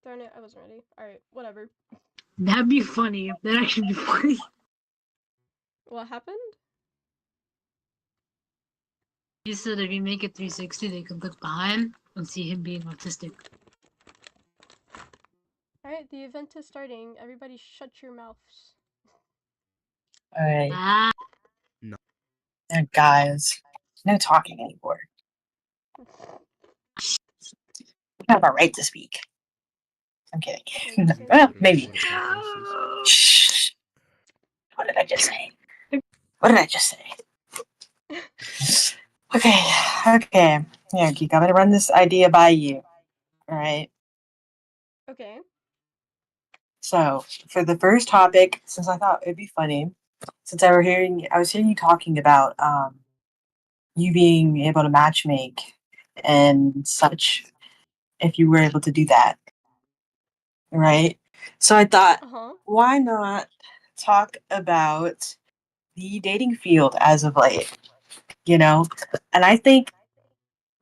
Darn it, I wasn't ready. Alright, whatever. That'd be funny. That'd actually be funny. What happened? He said if you make it 360, they can look behind and see him being autistic. Alright, the event is starting. Everybody shut your mouths. Alright. Ah, Guys, no talking anymore. We have a right to speak. I'm kidding. Well, maybe. Shh. What did I just say? What did I just say? Okay. Yeah, Geek, I'm gonna run this idea by you. Alright. Okay. So, for the first topic, since I thought it'd be funny, since I was hearing you talking about you being able to matchmake and such, if you were able to do that, right? So I thought, why not talk about the dating field as of late, you know? And I think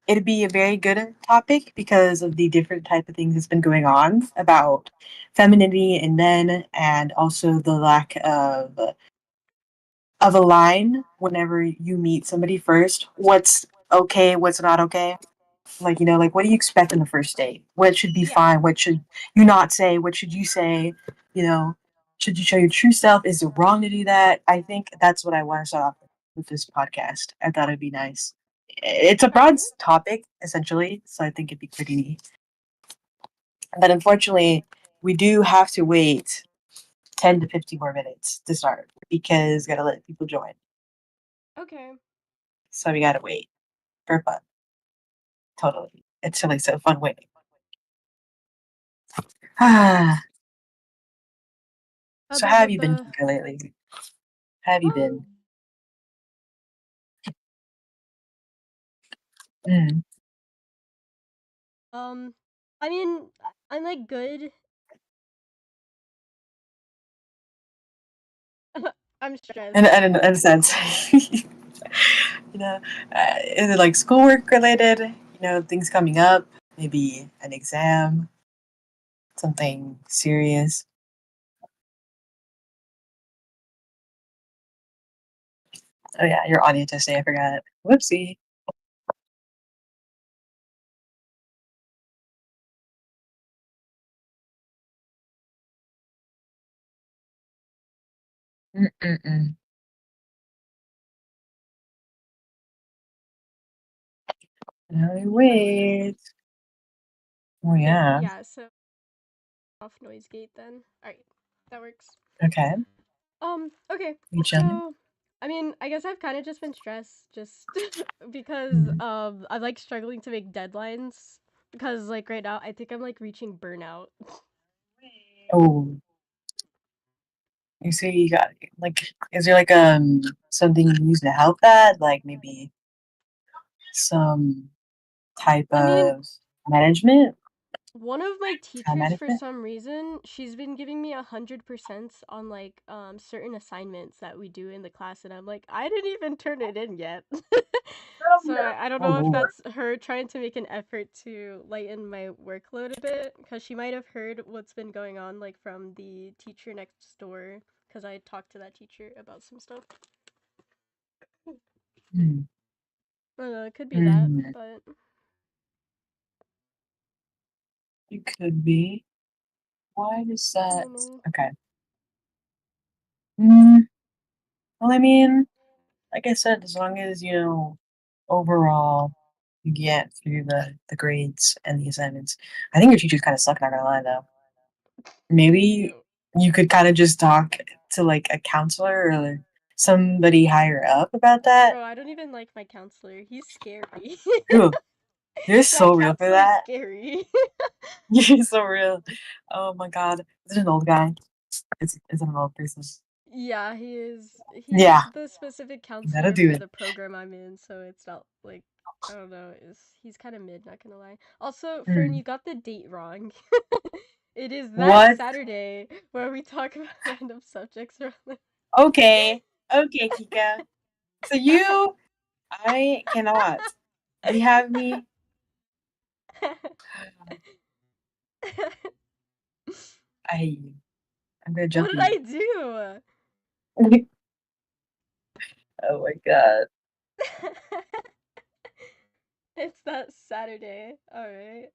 it'd be a very good topic because of the different type of things that's been going on about femininity in men, and also the lack of a line whenever you meet somebody first. What's okay, what's not okay. Like, like what do you expect in the first date? What should be fine? What should you not say? What should you say? Should you show your true self? Is it wrong to do that? I think that's what I want to start off with this podcast. I thought it'd be nice. It's a broad topic, essentially, so I think it'd be pretty neat. But unfortunately, we do have to wait 10 to 15 more minutes to start because gotta let people join. Okay. So we gotta wait for fun. Totally. It's really so fun waiting. So how have you been, Kika, lately? How have you been? I mean, I'm like good. I'm stressed. In a sense. Is it like schoolwork related? Things coming up? Maybe an exam? Something serious? Oh yeah, your audio testing, I forgot. Whoopsie. Mm-mm-mm. Now we wait. Oh yeah. Yeah, so off noise gate then. Alright, that works. Okay. Okay. You chilling? So I mean, I guess I've kind of just been stressed just because I'm like struggling to make deadlines because like right now I think I'm like reaching burnout. Oh. You see, you got like, is there like something you use to help that? Like maybe some type I mean, of management? one of my Time teachers for management? some reason, she's been giving me 100% on like certain assignments that we do in the class, and I'm like, I didn't even turn it in yet. So I don't Oh know if Lord. that's her trying to make an effort to lighten my workload a bit, because she might have heard what's been going on like from the teacher next door, because I talked to that teacher about some stuff. Hmm. I don't know, it could be that, but It could be. Why does I that? don't know. Okay. Well, I mean, like I said, as long as overall you get through the grades and the assignments. I think your teachers kind of suck. Not gonna lie, though. Maybe you could kind of just talk to like a counselor or somebody higher up about that. Bro, I don't even like my counselor. He's scary. Ooh, you're so That real for counselor's that. scary. You're so real. Oh my god. Is it an old guy? Is it an old person? Yeah, he is. He's Yeah. the specific That'll counselor do for it. the program I'm in, so it's not like I don't know. He's kind of mid, not gonna lie. Also, Fern, you got the date wrong. It is that What? Saturday where we talk about random subjects. Okay. Okay, Kika. So I cannot. You have me. I hate you. I'm gonna What jump did you. I do? Oh my god. It's that Saturday. Alright.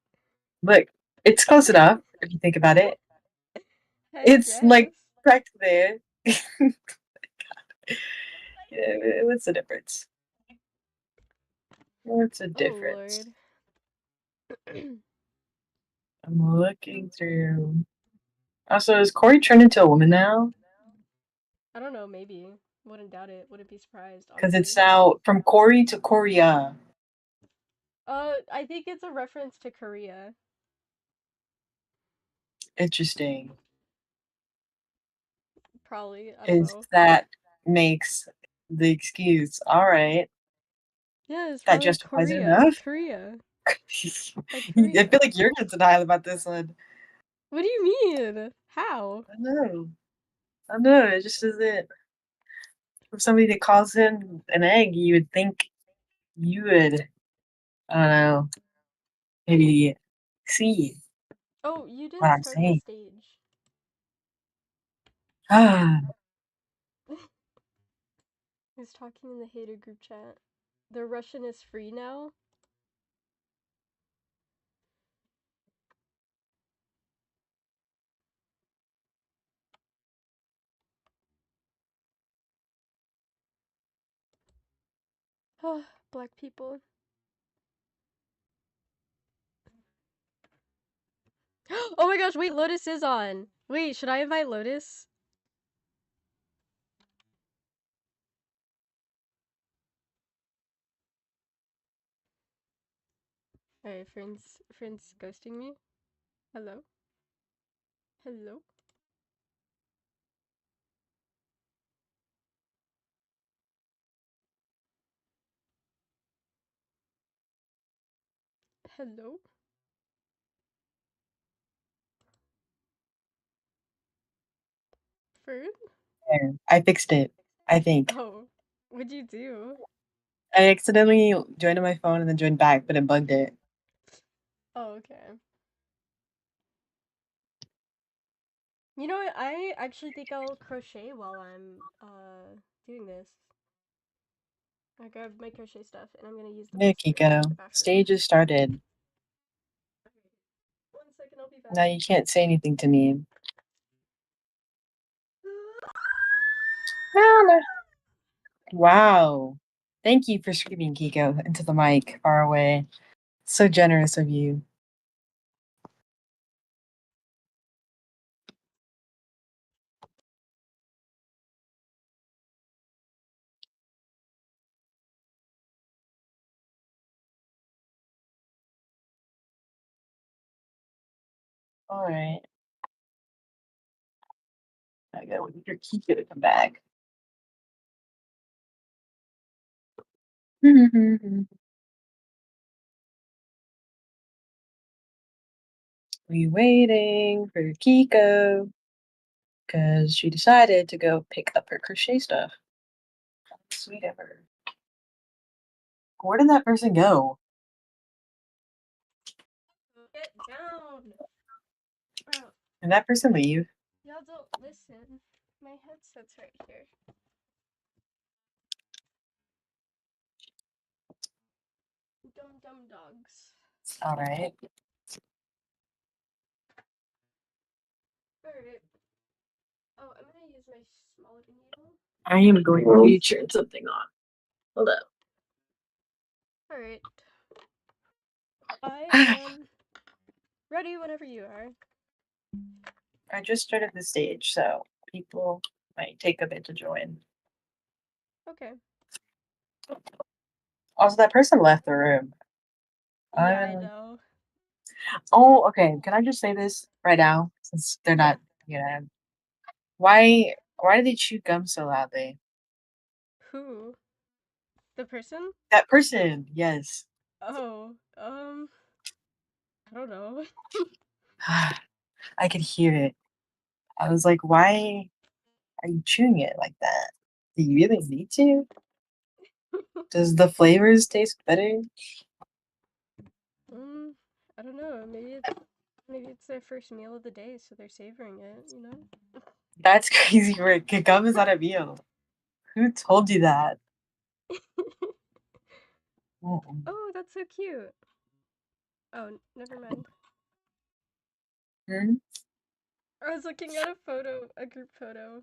Look, it's close enough if you think about it. I It's like guess. practically there. What's the difference? What's the Oh difference? lord. I'm looking through. Also, is Corey turned into a woman now? I don't know, maybe. Wouldn't doubt it. Wouldn't be surprised, Because it's honestly. now from Corey to Korea. I think it's a reference to Korea. Interesting. Probably. I don't Is know. that makes the excuse. Alright. Yeah, it's That probably justifies it Korea. enough. Korea. Like I Korea. feel like you're in denial about this one. What do you mean? How? I know. I know. It just isn't. For somebody that calls him an egg, you would think you would, I don't know, maybe see Oh, you what didn't I'm start the saying. stage. Ah, Who's talking in the hater group chat? The Russian is free now? Oh, black people. Oh my gosh, wait, Lotus is on. Wait, should I invite Lotus? Alright, friends ghosting me. Hello? Hello? Hello? Fern? there. I fixed it, I think. Oh, what'd you do? I accidentally joined on my phone and then joined back, but it bugged it. Oh, okay. You know what? I actually think I'll crochet while I'm doing this. I grabbed my crochet stuff and I'm gonna use the There, basket to Kiko. the bathroom. Stage is started. One second, I'll be back. Now you can't say anything to me. Wow. Thank you for screaming, Kiko, into the mic far away. So generous of you. All right. I gotta wait for Kiko to come back. We waiting for Kiko because she decided to go pick up her crochet stuff. Sweet of her. Where did that person go? Get down! Bro, Did that person leave? y'all don't listen. My headset's right here. Dumb dogs. All right. Alright. Oh, I'm gonna use my smaller needle. I am going to be turn something on. Hold up. Alright. I am ready whenever you are. I just started the stage, so people might take a bit to join. Okay. Also, that person left the room. Yeah, I know. Oh, okay. Can I just say this right now, since they're Yeah. not, you know, why did they chew gum so loudly? Who? The person? That person, yes. Oh, I don't know. I could hear it. I was like, why are you chewing it like that? Do you really need to? Does the flavors taste better? I don't know. Maybe it's Maybe it's their first meal of the day, so they're savoring it, you know? That's crazy, Rick. Gum is not a meal. Who told you that? Mm-mm. Oh, that's so cute. Oh, never mind. Hmm? I was looking at a photo, a group photo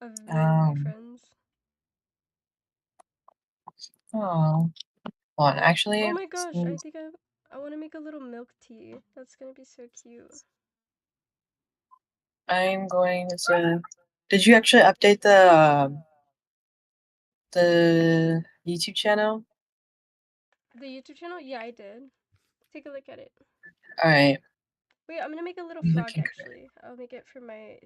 of me and my Um, friends. oh. Hold on, actually, Oh my gosh, I think I want to make a little milk tea. That's gonna be so cute. I'm going to. Did you actually update the YouTube channel? The YouTube channel? Yeah, I did. Take a look at it. All right. Wait, I'm gonna make a little I'm frog looking. actually. I'll make it for my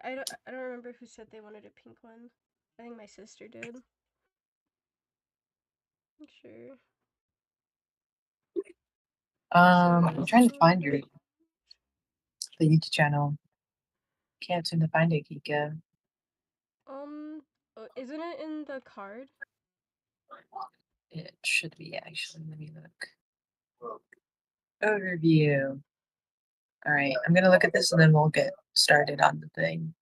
I don't remember who said they wanted a pink one. I think my sister did. I'm sure. So I'm trying to find your the YouTube channel. Can't seem to find it, Kika. um isn't it in the card? It should be actually. Let me look. Overview. All right, I'm gonna look at this and then we'll get started on the thing.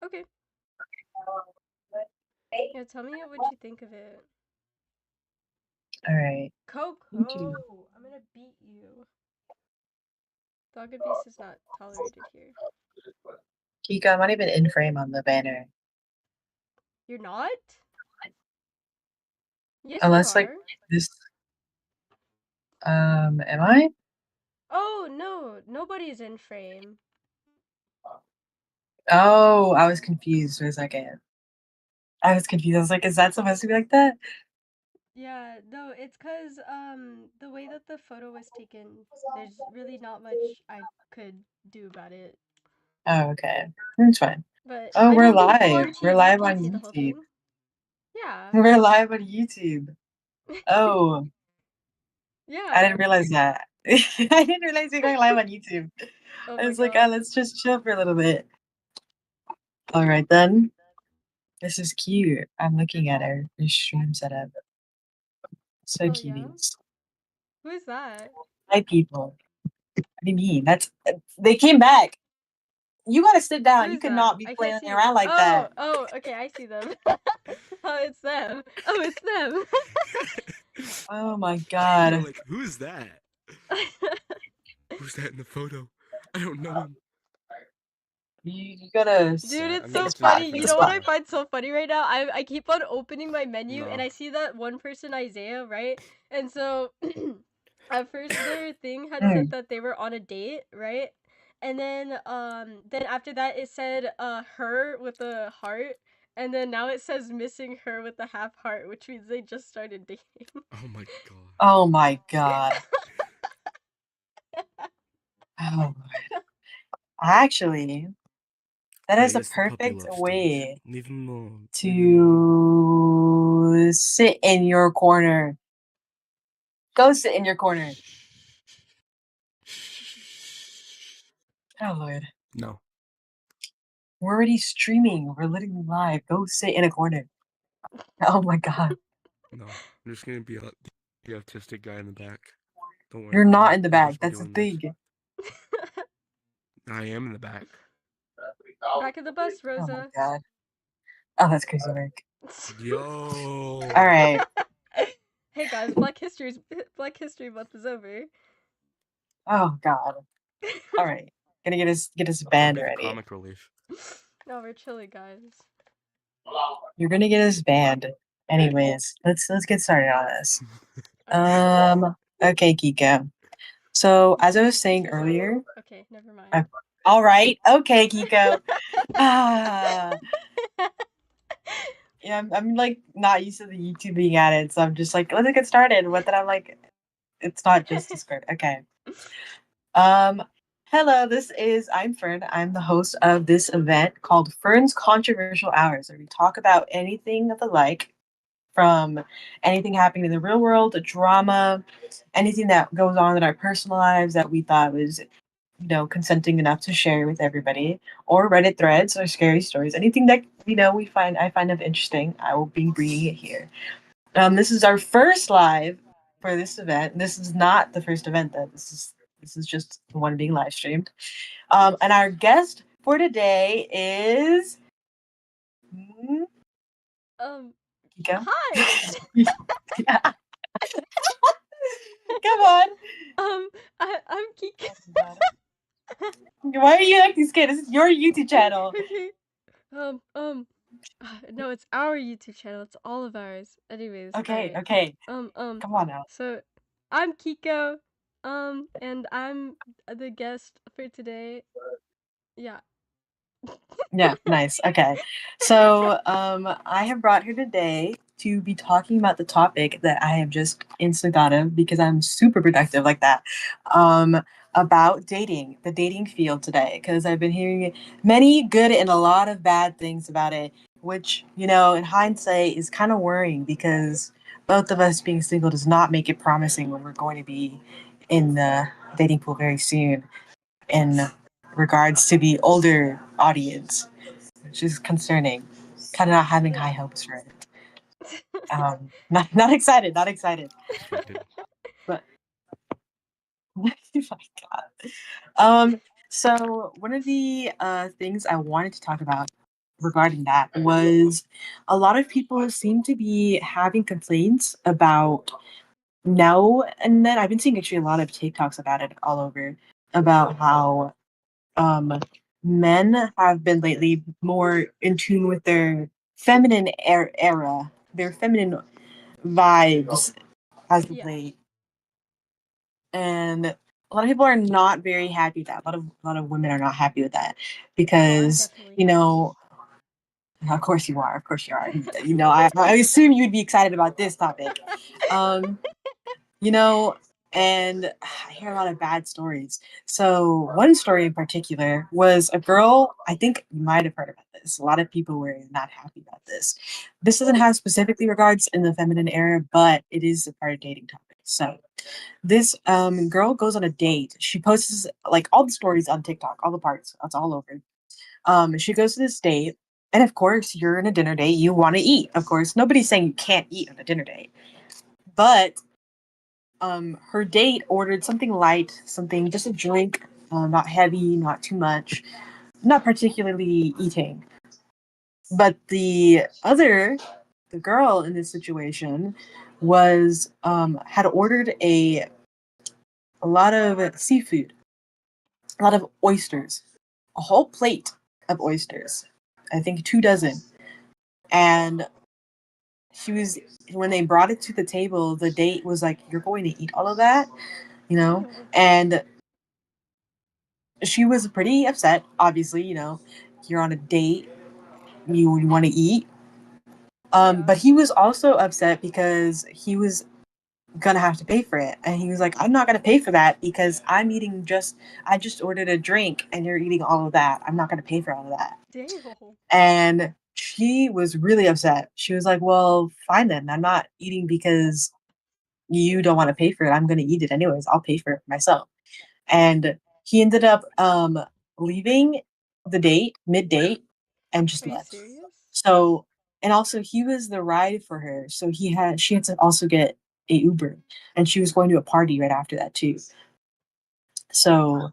Okay. Yeah, tell me what you think of it. All right. YouTube. Coco, I'm gonna beat you. Dog abuse is not tolerated here. Kika, I'm not even in frame on the banner. You're not? Yes, you Unless like are. this. Am I? Oh no, nobody's in frame. Oh, I was confused for a second. I was confused. I was like, is that supposed to be like that? Yeah, no, it's cause the way that the photo was taken, there's really not much I could do about it. Oh, okay. It's fine. But Oh, I we're mean, people live. on We're TV live can on see the whole YouTube. thing. Yeah. We're live on YouTube. Oh, I Yeah. didn't realize that. I didn't realize we are going live on YouTube. Oh I my was like, oh, god. let's just chill for a little bit. All right, then. This is cute. I'm looking at our stream setup. So Oh yeah. cute. Who is that? Hi, people. What do you mean? They came back. You gotta sit Who down. You is that? cannot be I can't flailing see. around like Oh, that. oh, okay, I see them. Oh, it's them. Oh, it's them. Oh my You're god. like, who's that? Who's that in the photo? I don't know him. You gotta Dude, Yeah, it's I'm pick so a just doing spot. funny. different Pick You a know what spot. I avatar. find so funny right now? I keep on opening my menu and No. I see that one person Isaiah, right? And so at first their thing had said Mm. that they were on a date, right? And then after that it said her with a heart, and then now it says missing her with a half heart, which means they just started dating. Oh my god. Oh my god. Oh, actually, that is Hey, the it's the puppy perfect love stage. way Leave him alone. Leave him alone. to sit in your corner. Go sit in your corner. Oh Lord. No. We're already streaming. We're literally live. Go sit in a corner. Oh my god. No. I'm just gonna be the autistic guy in the back. Don't worry You're about not it. in the I'm back. just That's the doing this. thing. I am in the back. Back of the bus, Oh my Rosa. god. Oh, that's crazy work. Yo. All right. Hey guys, Black History Month is over. Oh god. All right. Gonna get us I'll banned be the already. comic relief. No, we're chilling, guys. You're gonna get us banned. Anyways, let's get started on this. Okay. Okay, Kika. So as I was saying earlier, Okay, never I, mind. all right. Okay, Kiko. Ah, yeah, I'm like not used to the YouTube being added, so I'm just like, let's get started. But then I'm like, it's not just Discord. Okay. Um, hello, I'm Fern. I'm the host of this event called Fern's Controversial Hours, where we talk about anything of the like, from anything happening in the real world, drama, anything that goes on in our personal lives that we thought was, consenting enough to share with everybody, or Reddit threads or scary stories, anything that I find of interesting. I will be bringing it here. This is our first live for this event. This is not the first event though. This is just the one being live streamed. And our guest for today is Kiko. Hi. Yeah. Come on. I'm Kiki. Why are you acting scared? This is your YouTube channel. Okay. No, it's our YouTube channel. It's all of ours. Anyways, Okay, alright. okay. Come on now. So I'm Kiko. And I'm the guest for today. Yeah. Yeah, nice. Okay. So, I have brought her today to be talking about the topic that I have just instantly thought of because I'm super productive like that. About dating, the dating field today, because I've been hearing many good and a lot of bad things about it, which, in hindsight is kind of worrying because both of us being single does not make it promising when we're going to be in the dating pool very soon. In regards to the older audience, which is concerning. Kind of not having high hopes for it. Not excited, not excited. Offended. But oh my god. So one of the things I wanted to talk about regarding that was a lot of people seem to be having complaints about now and then. I've been seeing actually a lot of TikToks about it all over about how um, men have been lately more in tune with their feminine era, their feminine vibes as of Yeah. late, and a lot of people are not very happy with that. A lot of women are not happy with that Oh, I'm because definitely you happy. know. Of course you are. Of course you are. I assume you'd be excited about this topic. Um, you know, and I hear a lot of bad stories. So one story in particular was a girl. I think you might have heard about this. A lot of people were not happy about this. This doesn't have specifically regards in the feminine era, but it is a part of dating topic. So this girl goes on a date. She posts like all the stories on TikTok, all the parts. It's all over. She goes to this date, and of course, you're in a dinner date. You want to eat. Of course, nobody's saying you can't eat on a dinner date, but her date ordered something light, something just a drink, not heavy, not too much, not particularly eating. But the girl in this situation was had ordered a lot of seafood, a lot of oysters, a whole plate of oysters, I think 2 dozen. And she was when they brought it to the table, the date was like, "You're going to eat all of that," Ew. and she was pretty upset. Obviously, you're on a date, you want to eat. Yeah. But he was also upset because he was gonna have to pay for it, and he was like, "I'm not gonna pay for that because I just ordered a drink, and you're eating all of that. I'm not gonna pay for all of that." Damn. And she was really upset. She was like, "Well, fine then. I'm not eating because you don't want to pay for it. I'm gonna eat it anyways. I'll pay for it myself." And he ended up leaving the date mid date and just Are you left. serious? So and also he was the ride for her, so she had to also get a Uber, and she was going to a party right after that too. So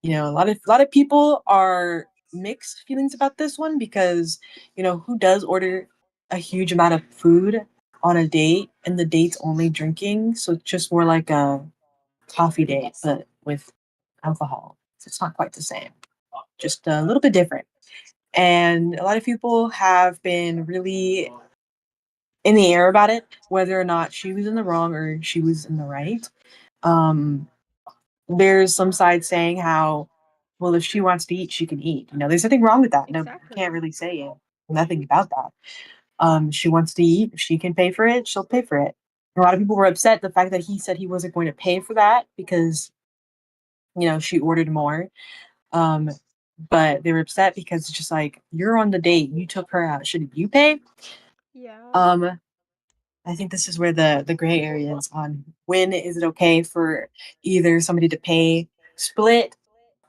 a lot of people are mixed feelings about this one because who does order a huge amount of food on a date and the date's only drinking, so it's just more like a coffee date, but with alcohol. So it's not quite the same, just a little bit different. And a lot of people have been really in the air about it, whether or not she was in the wrong or she was in the right. Um, there's some side saying how, well, if she wants to eat, she can eat. There's nothing wrong with that. No, you Exactly. can't really say nothing about that. She wants to eat. If she can pay for it, she'll pay for it. A lot of people were upset the fact that he said he wasn't going to pay for that because she ordered more. Um, but they were upset because it's just like, you're on the date, you took her out, shouldn't you pay? Yeah. Um, I think this is where the gray area is on when is it okay for either somebody to pay split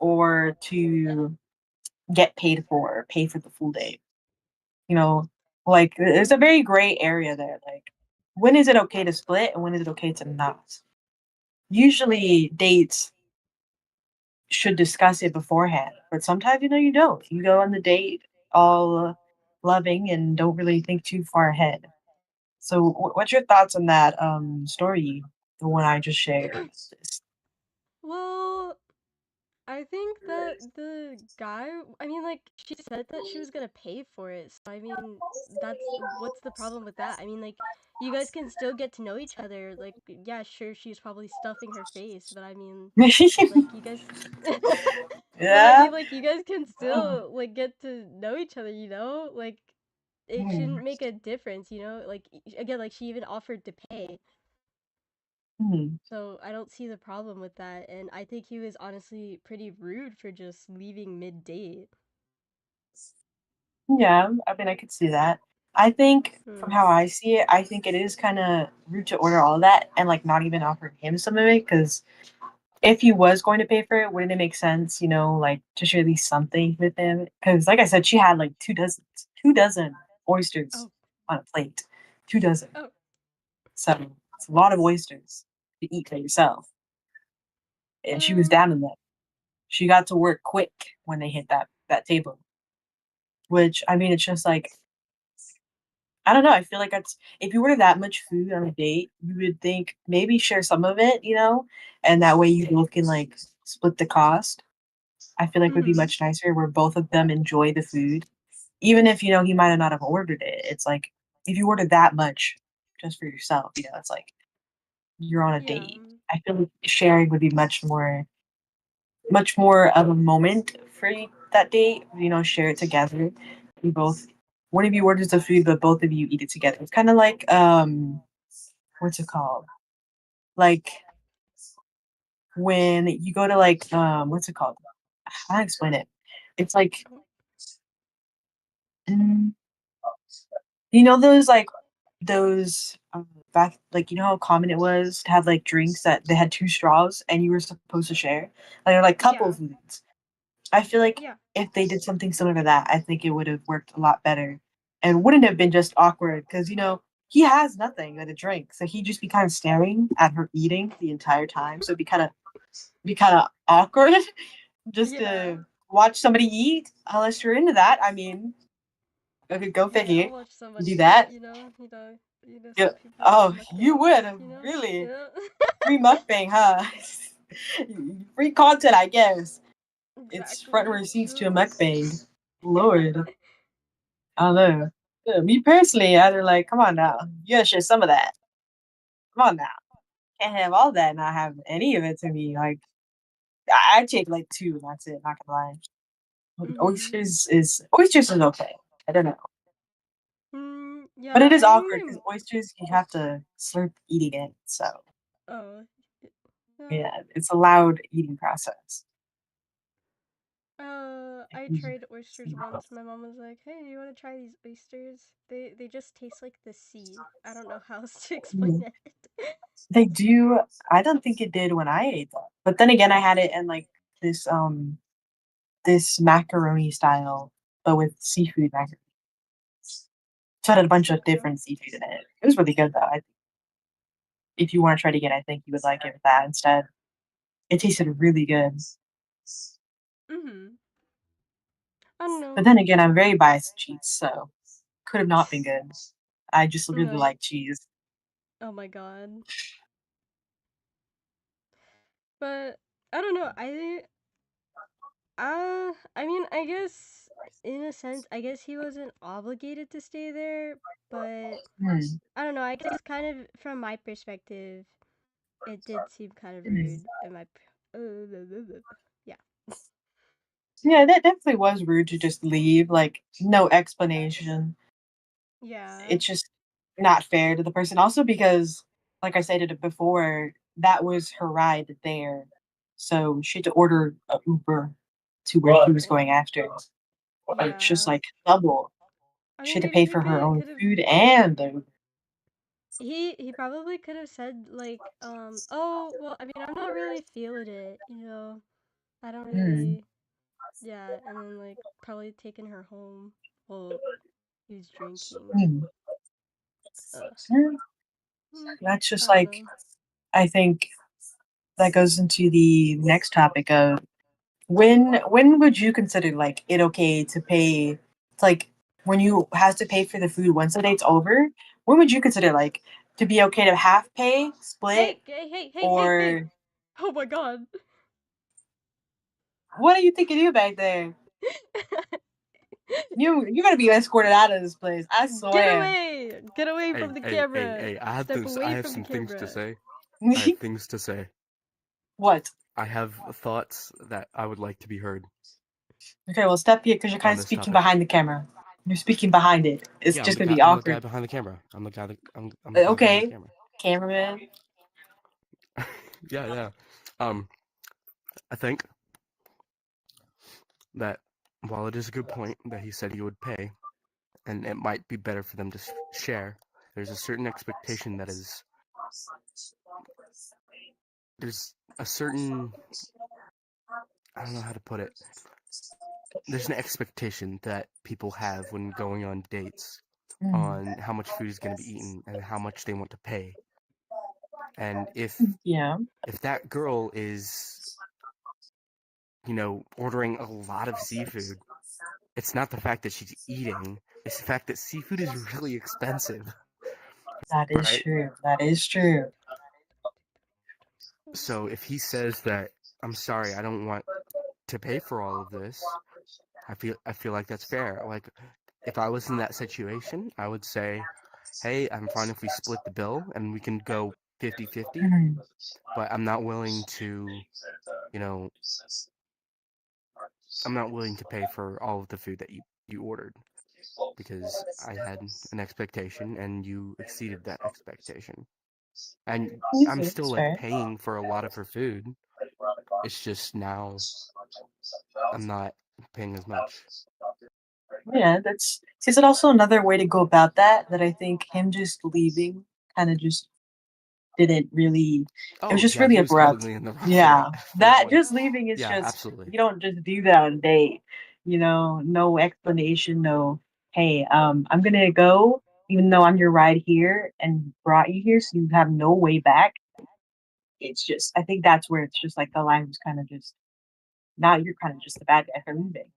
or to pay for the full day. You know, like there's a very gray area there. Like, when is it okay to split and when is it okay to not? Usually dates should discuss it beforehand. But sometimes, you don't. You go on the date all loving and don't really think too far ahead. So, what's your thoughts on that story, the one I just shared? Well, I think that the guy, I mean, like, she said that she was gonna pay for it, so I mean, what's the problem with that? I mean, like, you guys can still get to know each other. Like, yeah, sure, she's probably stuffing her face, but I mean, like, you guys, but I Yeah. mean, like, you guys can still, like, get to know each other, you know? Like, it Hmm. shouldn't make a difference, you know? Like, again, like, she even offered to pay. Hmm. So I don't see the problem with that, and I think he was honestly pretty rude for just leaving mid-date. Yeah, I mean, I could see that. I think from Hmm. how I see it, I think it is kind of rude to order all that and like not even offer him some of it because if he was going to pay for it, wouldn't it make sense, like to share at least something with him? Because like I said, she had like 2 dozen oysters Oh, on a plate, 2 dozen. oh. So it's a lot of oysters to eat for yourself, and she was Um. down in that. She got to work quick when they hit that table. Which I mean, it's just like I don't know. I feel like that's if you order that much food on a date, you would think maybe share some of it, and that way you both can like split the cost. I feel like would be Mhm. much nicer where both of them enjoy the food, even if he might not have ordered it. It's like if you order that much just for yourself, it's like you're on a Yeah. date. I feel like sharing would be much more of a moment for that date. Share it together. You both, one of you orders the food, but both of you eat it together. It's kind of like what's it called? Like when you go to like what's it called? How do I explain it? It's like Oh, mm, those like those back like how common it was to have like drinks that they had two straws and you were supposed to share. Like they're like couple yeah. foods. I feel like Yeah. if they did something similar to that, I think it would have worked a lot better and wouldn't have been just awkward because, he has nothing but a drink. So he'd just be kind of staring at her eating the entire time. So it'd be kind of awkward just Yeah. to watch somebody eat, unless you're into that. I mean, okay, go Yeah. figure. I'll watch You somebody do eat. that. Some Yeah. people like Oh, you mukbangs. would You know. really Yeah. free mukbang, huh? Free content, I guess. It's front row Exactly. seats to a Yeah. mukbang. Lord. I don't know. Yeah, me personally, I'd be like, come on now. You gotta share some of that. Come on now. Can't have all that and not have any of it to me. Like, I'd take like two and that's it, not gonna lie. Mhm. Oysters is okay. I don't know. But Yeah. it is I think awkward because oysters you have to slurp eating it. So Oh. Yeah. yeah, it's a loud eating process. I tried oysters once. My mom was like, "Hey, you want to try these oysters? They just taste like the sea. I don't know how else to explain Mm. it." They do. I don't think it did when I ate them. But then again, I had it in like this this macaroni style, but with seafood macaroni. So it had a bunch of Okay. different seafood in it. It was really good though. If you want to try it again, I think you would like it with that instead. It tasted really good. Mhm. I don't But know. then again, I'm very biased to cheese, so could have not been good. I just really No. like cheese. Oh my god. But I don't know. I mean, I guess in a sense, I guess he wasn't obligated to stay there, but Hmm. I don't know. I guess kind of from my perspective, it did seem kind of Hmm. rude. In my, yeah, Yeah, that definitely was rude to just leave, like no explanation. yeah, It's just not fair to the person. Also because, like I stated before, that was her ride there. So she had to order a Uber to where she was going after. It's just yeah. like double. I She mean, had to maybe pay he for her own could have. food and the Uber. He probably could have said like, oh well. I mean, I'm not really feeling it. You know, I don't Hmm. really. Yeah, and then like probably taking her home while he was drinking. Hmm. Ugh. Yeah, Hmm, that's I just don't like know. I think that goes into the next topic of when would you consider like it okay to pay? It's like when you have to pay for the food once the date's over. When would you consider like to be okay to half pay, split, Hey. or Oh my god. what are you thinking you back there? You're gonna be escorted out of this place. I Get swear. away! Get away from the camera! I have Step things. I away have from the some things to camera. say. I have things to say. What? I have thoughts that I would like to be heard Okay, well, step here because you're kind on of this speaking topic. behind the camera. You're speaking behind it. It's Yeah, just gonna be I'm the guy awkward. behind the camera. I'm the guy. I'm the guy behind the Okay, camera. cameraman. Yeah. I think that while it is a good point that he said he would pay, and it might be better for them to share, there's a certain expectation that is. There's a certain. I don't know how to put it. There's an expectation that people have when going on dates on how much food is going to be eaten and how much they want to pay. And if Yeah. that girl is, ordering a lot of seafood, it's not the fact that she's eating, it's the fact that seafood is really expensive. That is Right? true. That is true. So if he says that, I'm sorry, I don't want to pay for all of this, I feel like that's fair. Like, if I was in that situation, I would say, hey, I'm fine if we split the bill and we can go 50-50, Mhm. but I'm not willing to, I'm not willing to pay for all of the food that you ordered because I had an expectation and you exceeded that expectation. And I'm still It's like fair. paying for a lot of her food. It's just now I'm not paying as much. Yeah, that's. Is it also another way to go about that? That I think him just leaving kind of just didn't really. It was Oh just yeah, really he was abrupt. completely in the wrong for Yeah, that that one. just leaving is Yeah, just absolutely. you don't just do that on a date. No explanation. No, hey, I'm gonna go, even though I'm your ride here and brought you here, so you have no way back. It's just, I think that's where it's just like the line was kind of just. Now you're kind of just the bad guy for leaving.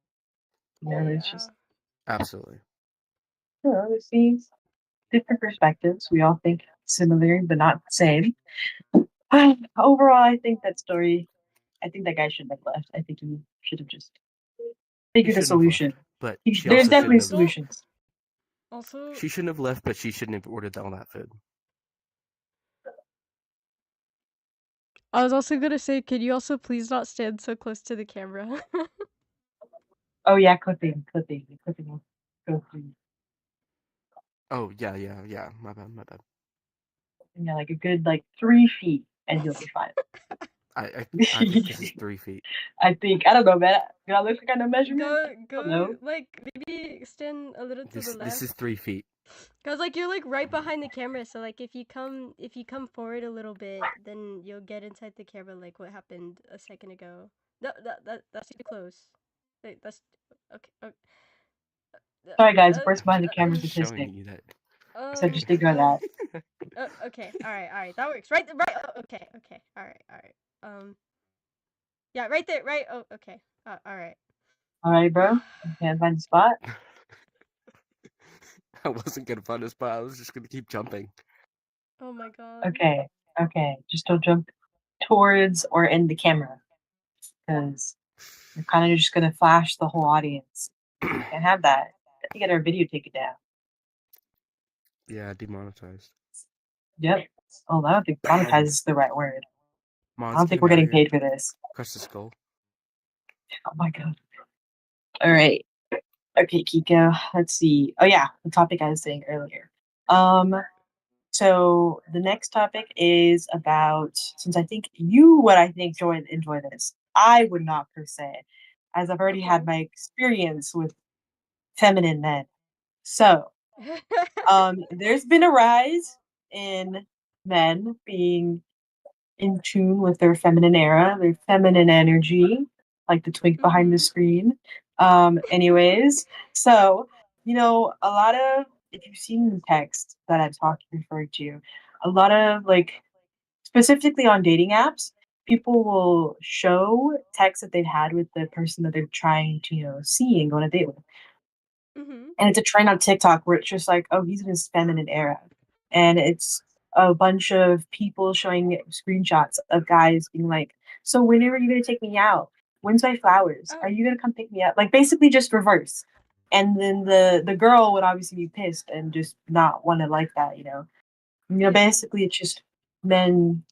It's Yeah. just, Absolutely. it seems different perspectives. We all think similar, but not the same. Overall, I think that story, I think that guy shouldn't have left. I think he should have just He figured a shouldn't have solution. left, but she There's also definitely shouldn't have. solutions. Also, She shouldn't have left, but she shouldn't have ordered all that food. I was also gonna say, could you also please not stand so close to the camera? Oh yeah, clipping. Go through. Oh yeah. My bad. Yeah, like a good 3 feet, and you'll be fine. I think this is 3 feet. I don't know, man. Do I look like I know measurement? I don't Go, know. like, maybe stand a little to the This left. is 3 feet. Cause like you're like right behind the camera, so like if you come forward a little bit, then you'll get inside the camera like what happened a second ago. That's too close. Wait, that's okay. Sorry, guys. Worst I'm, behind the sh- I'm camera just showing statistic. you that. So just ignore that. Okay, all right, that works. Right. Okay. All right. Yeah, right there. Right. Oh, okay. All right. All right, bro. You can't find the spot. I wasn't gonna find a spot. I was just gonna keep jumping. Oh my god. Okay. Just don't jump towards or in the camera, because you're kind of just gonna flash the whole audience. Can't have that. You get our video taken down. Yeah, demonetized. Yep. Oh, I don't think monetize is the right word. I Mods, don't get think him we're out of getting here. paid for this. Crush the skull. Oh my god. All right. Okay, Kiko. Let's see. Oh yeah, the topic I was saying earlier. So the next topic is about, since I think you would, I think, enjoy this. I would not per se, as I've already had Okay. my experience with feminine men. So there's been a rise in men being in tune with their feminine era, their feminine energy, like the twink behind the Mhm. screen. Anyways, so a lot of, if you've seen the text that I've referred to, a lot of like specifically on dating apps, people will show texts that they've had with the person that they're trying to, see and go on a date with. Mhm. And it's a trend on TikTok where it's just like, oh, he's in his feminine era. And it's a bunch of people showing screenshots of guys being like, so when are you gonna take me out? When's my flowers? Are Oh. you gonna come pick me up? Like basically just reverse. And then the girl would obviously be pissed and just not want to like that, Yeah. basically it's just men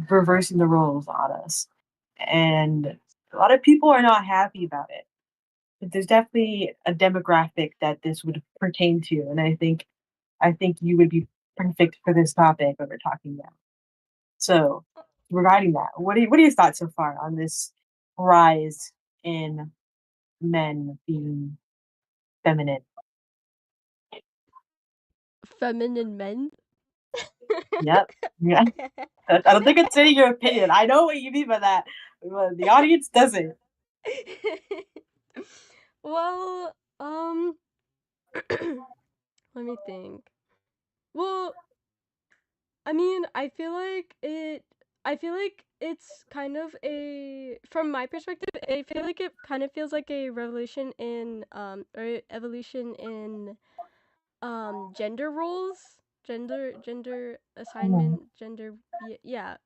reversing the roles on us. And a lot of people are not happy about it. But there's definitely a demographic that this would pertain to, and I think you would be perfect for this topic that we're talking about. So, regarding that, what are your thoughts so far on this rise in men being feminine? Feminine men. Yep. Yeah. I don't think it's saying your opinion. I know what you mean by that, but the audience doesn't. Well, let me think. Well, I mean, I feel like it's kind of a from my perspective, I feel like it kind of feels like a revolution in or evolution in gender roles, gender Mhm. assignment, gender yeah.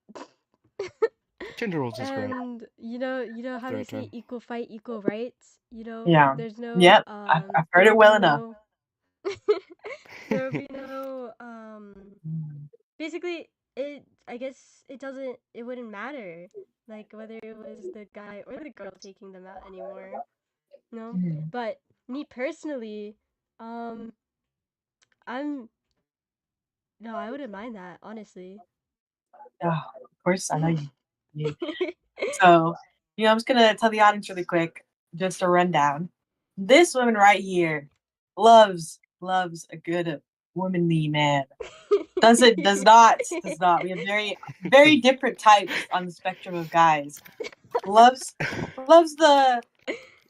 Gender roles is correct. And you know how The they right say term. equal fight, equal rights. Yeah. There's no Yep. I've heard there it will be well enough. no there will be no Mm. basically it I guess it wouldn't matter like whether it was the guy or the girl taking them out anymore. No. Mhm. But me personally, um I'm no, I wouldn't mind that, honestly. Oh, of course, I know you. So, I'm just gonna tell the audience really quick, just a rundown. This woman right here loves a good womanly man. Does not. We have very, very different types on the spectrum of guys. Loves the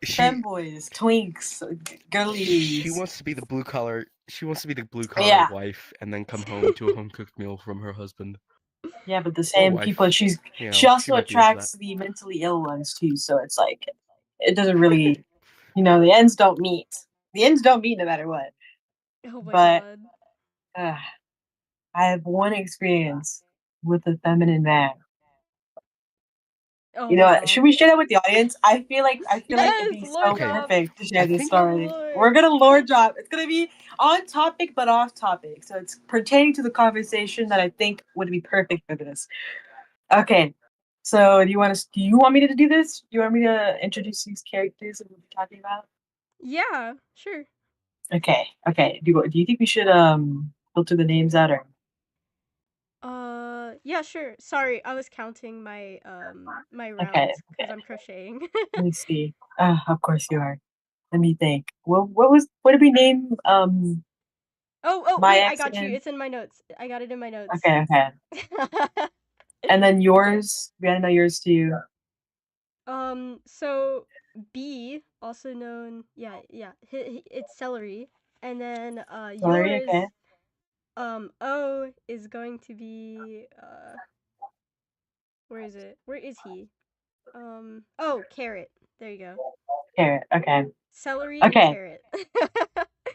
she femboys, twinks, she girlies. wants to be the blue collar. She wants to be the blue collar Yeah, wife, and then come home to a home cooked meal from her husband yeah, but the or same people. wife. She She also might be into that. attracts the mentally ill ones too. So it's like it doesn't really, the ends don't meet. The ends don't meet no matter what. Oh my But god. uh, I have one experience with a feminine man. Oh You know my what? Should god. we share that with the audience? I feel like it'd Yes, be lore so Okay, drop. perfect to share I this think Give story. lore. We're gonna lore drop. It's gonna be on topic but off topic, so it's pertaining to the conversation that I think would be perfect for this. Okay, so do you want me to do this? Do you want me to introduce these characters that we'll be talking about? Yeah, sure. Okay. Do you think we should filter the names out or? Yeah, sure. Sorry, I was counting my Okay, rounds because I'm crocheting. let me see. Of course you are. Let me think. Well, what did we name Oh, my wait, I ex got you. and It's in my notes. I got it in my notes. okay. And then Okay. yours, we gotta know yours too. So B, also known, yeah, it's celery, and then Celery, yours, okay. O is going to be where is it? Where is he? Oh, carrot. There you go. Carrot, okay. Celery, Okay. carrot.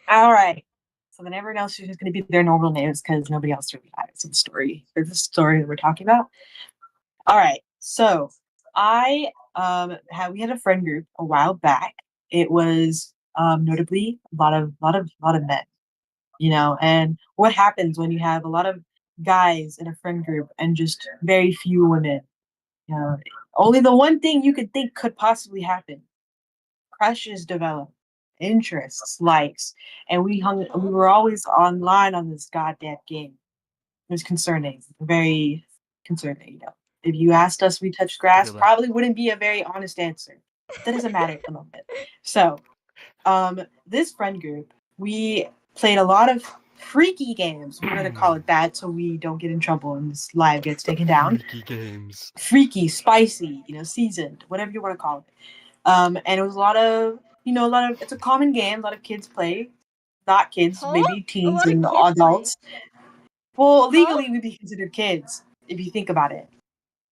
All right. So then everyone else is just gonna be their normal names because nobody else really matters in the story. For the story that we're talking about. All right. So I we had a friend group a while back. It was notably a lot of men, and what happens when you have a lot of guys in a friend group and just very few women? You know, only the one thing you could think could possibly happen. Crushes develop, interests, likes, and we Huh? were always online on this goddamn game. It was concerning, very concerning. If you asked us, we touched I grass, feel that. probably wouldn't be a very honest answer. That doesn't matter at the moment. So, this friend group, we played a lot of freaky games. We're gonna call it that, so we don't get in trouble and this live gets taken down. Freaky games. Freaky, spicy, seasoned, whatever you want to call it. And it was it's a common game. A lot of kids play, not kids, Huh? maybe A teens lot of and kids play. adults. Well, Huh? legally, we'd be considered kids if you think about it.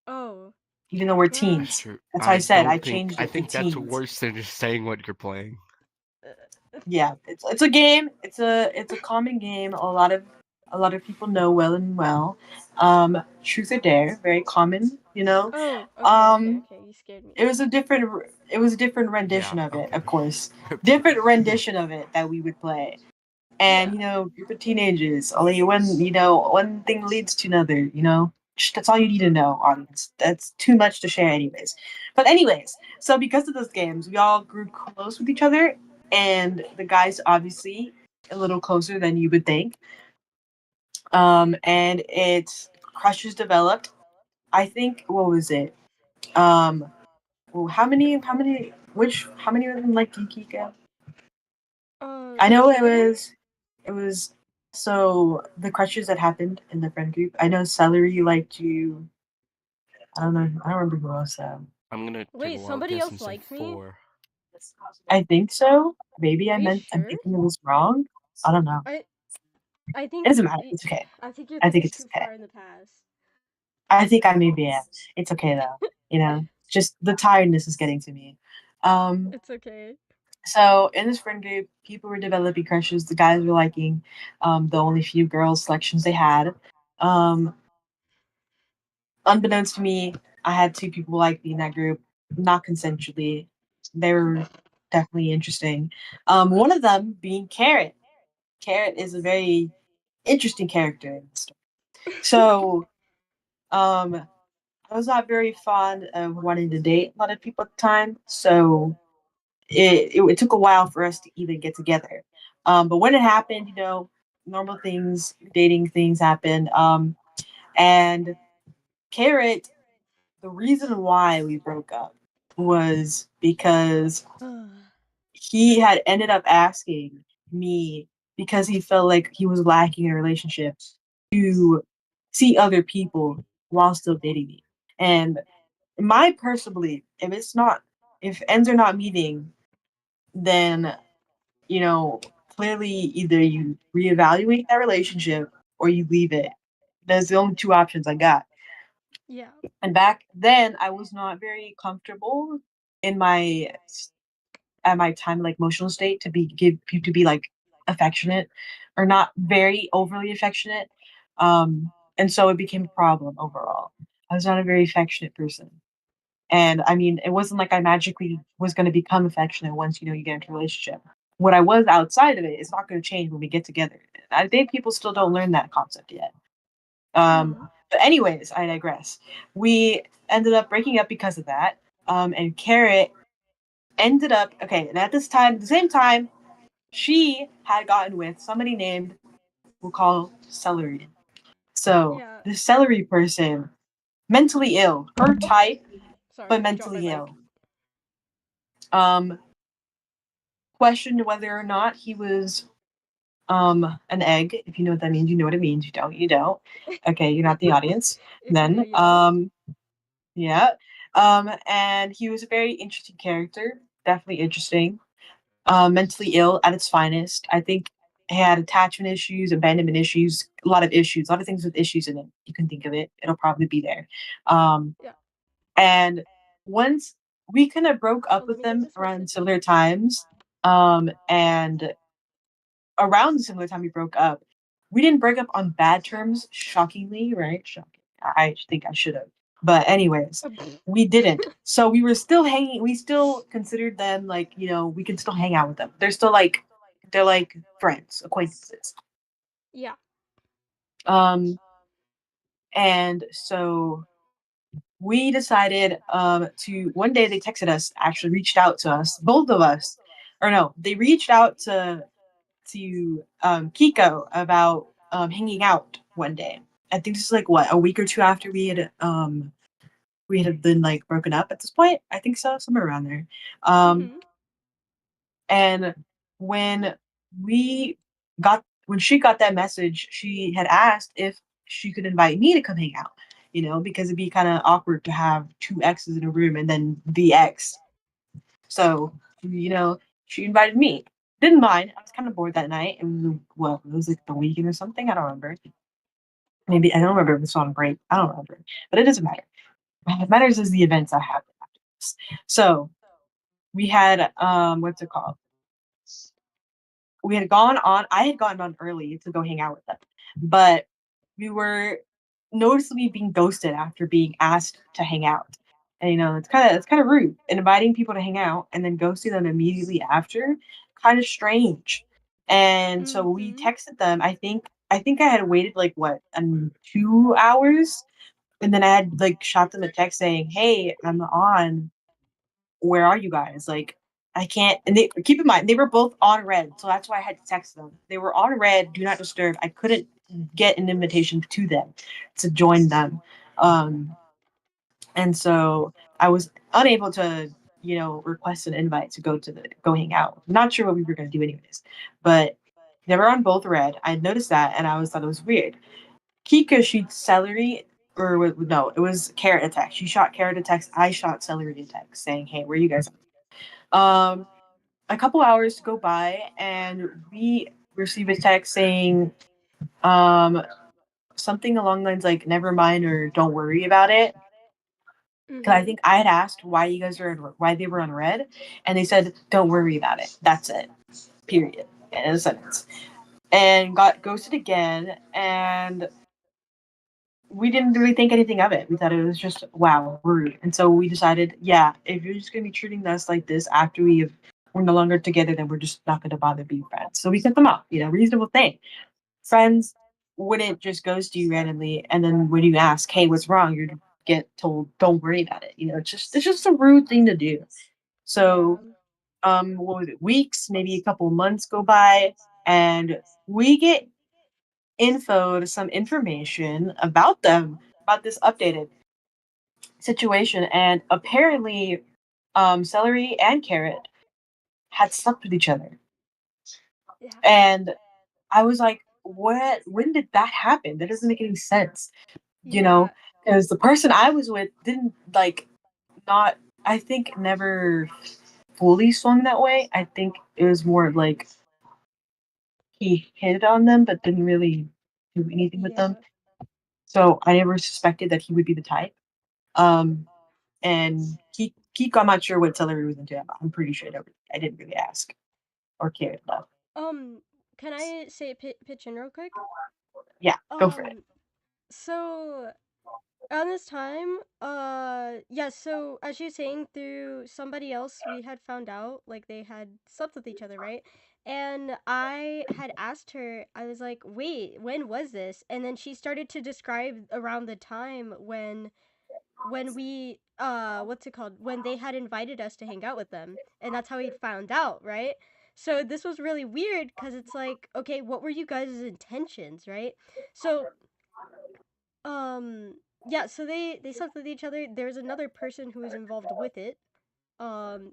Oh. even though we're Bruh. That's teens. true. That's why I I said I don't think. changed I it to think that's teens. worse than just saying what you're playing. Yeah, it's a game. It's a common game. A lot of people know well and well. Truth or Dare, very common. Oh, Um, okay. You scared me. it was a different Yeah. rendition of it, Okay. of course. Okay. Different rendition of it that we would play. And Yeah. group of teenagers. Only one thing leads to another. That's all you need to know, audience. That's too much to share, anyways. But anyways, so because of those games, we all grew close with each other, and the guys obviously a little closer than you would think. And crushes developed. I think what was it? Well, how many of them like Kika? I know it Celery? was it was so the crushes that happened in the friend group. I know Celery liked you. I don't know. I don't remember who else. I'm gonna take a Wait, wild somebody guess and else say liked me? 4. I think so. Maybe Are you I'm sure? thinking it was wrong. I don't know. I I It think doesn't matter. It's okay. I think you're I think thinking it's too okay. far in the past. I think I maybe am. It's okay though. Just the tiredness is getting to me. Um, It's okay. so in this friend group, people were developing crushes. The guys were liking the only few girls selections they had. Um, Unbeknownst to me, I had two people like me in that group, not consensually. They were definitely interesting. One of them being Carrot. Carrot is a very interesting character in the story. So, um, I was not very fond of wanting to date a lot of people at the time. So it took a while for us to even get together. But when it happened, normal things, dating things happened. And Carrot, the reason why we broke up was because he had ended up asking me, because he felt like he was lacking in a relationship, to see other people while still dating me. And my personal belief, if ends are not meeting, then clearly either you reevaluate that relationship or you leave it. There's the only two options I got. Yeah. And back then, I was not very comfortable in my at my time like emotional state to be like affectionate or not very overly affectionate. And so it became a problem overall. I was not a very affectionate person. And I mean, it wasn't like I magically was going to become affectionate once you get into a relationship. What I was outside of it is not going to change when we get together. I think people still don't learn that concept yet. Mm-hmm. But anyways, I digress. We ended up breaking up because of that. And Carrot ended up okay. And at the same time, she had gotten with somebody named we'll call Celery. So Yeah. the Celery person, mentally ill, her Oops. type, but Sorry, I dropped my mentally mic. ill. Um, Questioned whether or not he was an egg. If you know what that means, you know what it means. You don't, you don't. Okay, you're not the audience. If you know, Then you know. yeah. And he was a very interesting character, definitely interesting. Mentally ill at its finest. I think he had attachment issues, abandonment issues, a lot of things with issues in it. You can think of it. It'll probably be there. Um, Yeah. and once we kind of broke Oh, up let with me get them this around message. similar times. And around the similar time we broke up, we didn't break up on bad terms, shockingly, right? Shocking. I think I should have. But anyways, we didn't. So we were still hanging, we still considered them like, we can still hang out with them. They're like friends, acquaintances. Yeah. Um and so we decided to one day they texted us, actually reached out to us, both of us. Or no, they reached out to Kiko about hanging out one day. I think this is like what, a week or two after we had been like broken up at this point. I think so, somewhere around there. Um, Mm-hmm. and when we when she got that message, she had asked if she could invite me to come hang out. Because it'd be kind of awkward to have two exes in a room and then the ex. So, she invited me. Didn't mind. I was kind of bored that night. It was like the weekend or something. I don't remember. Maybe I don't remember if it was on break. I don't remember, but it doesn't matter. What matters is the events that happen after this. So we had what's it called? We had gone on. I had gotten on early to go hang out with them, but we were noticeably being ghosted after being asked to hang out. And it's kind of rude. And inviting people to hang out and then ghosting them immediately after, kind of strange. And so we Mm-hmm. texted them. I think I had waited like what 2 hours, and then I had like shot them a text saying, "Hey, I'm on. Where are you guys? Like, I can't." And they keep in mind they were both on red, so that's why I had to text them. They were on red, do not disturb. I couldn't get an invitation to them to join them. Um, and so I was unable to, request an invite to go hang out. Not sure what we were gonna do anyways. But they were on both red. I noticed that and I always thought it was weird. Kika shoots celery, or no, it was carrot attack. She shot carrot attacks. I shot celery attacks, saying, "Hey, where are you guys?" Um, a couple hours go by, and we receive a text saying, um, something along the lines like "never mind" or "don't worry about it." Because I Mm-hmm. think I had asked why they were on red, and they said, "Don't worry about it. That's it. Period." In a sentence, and got ghosted again, and we didn't really think anything of it. We thought it was just wow, rude. And so we decided, yeah, if you're just gonna be treating us like this after we're no longer together, then we're just not gonna bother being friends. So we cut them off, reasonable thing. Friends wouldn't just ghost you randomly and then when you ask, hey, what's wrong, you get told, don't worry about it. It's just a rude thing to do. Yeah. So what was it, weeks, maybe a couple of months go by, and we get some information about them, about this updated situation. And apparently, celery and carrot had slept with each other. Yeah. And I was like, what? When did that happen? That doesn't make any sense, you know? Yeah. Because the person I was with didn't like, not, I think, never fully swung that way. I think it was more like he hit on them, but didn't really do anything with them. Yeah. So I never suspected that he would be the type. Um, and I'm not sure what celery was into. I'm pretty sure that I didn't really ask or care enough. Um, can I say pitch in real quick? Yeah, go for it. Um, so around this time, yeah, so as she was saying, through somebody else, we had found out, like, they had slept with each other, right? And I had asked her, I was like, wait, when was this? And then she started to describe around the time when we what's it called, when they had invited us to hang out with them, and that's how we found out, right? So this was really weird because it's like, okay, what were you guys' intentions, right? So yeah, so they slept with each other. There's another person who was involved with it,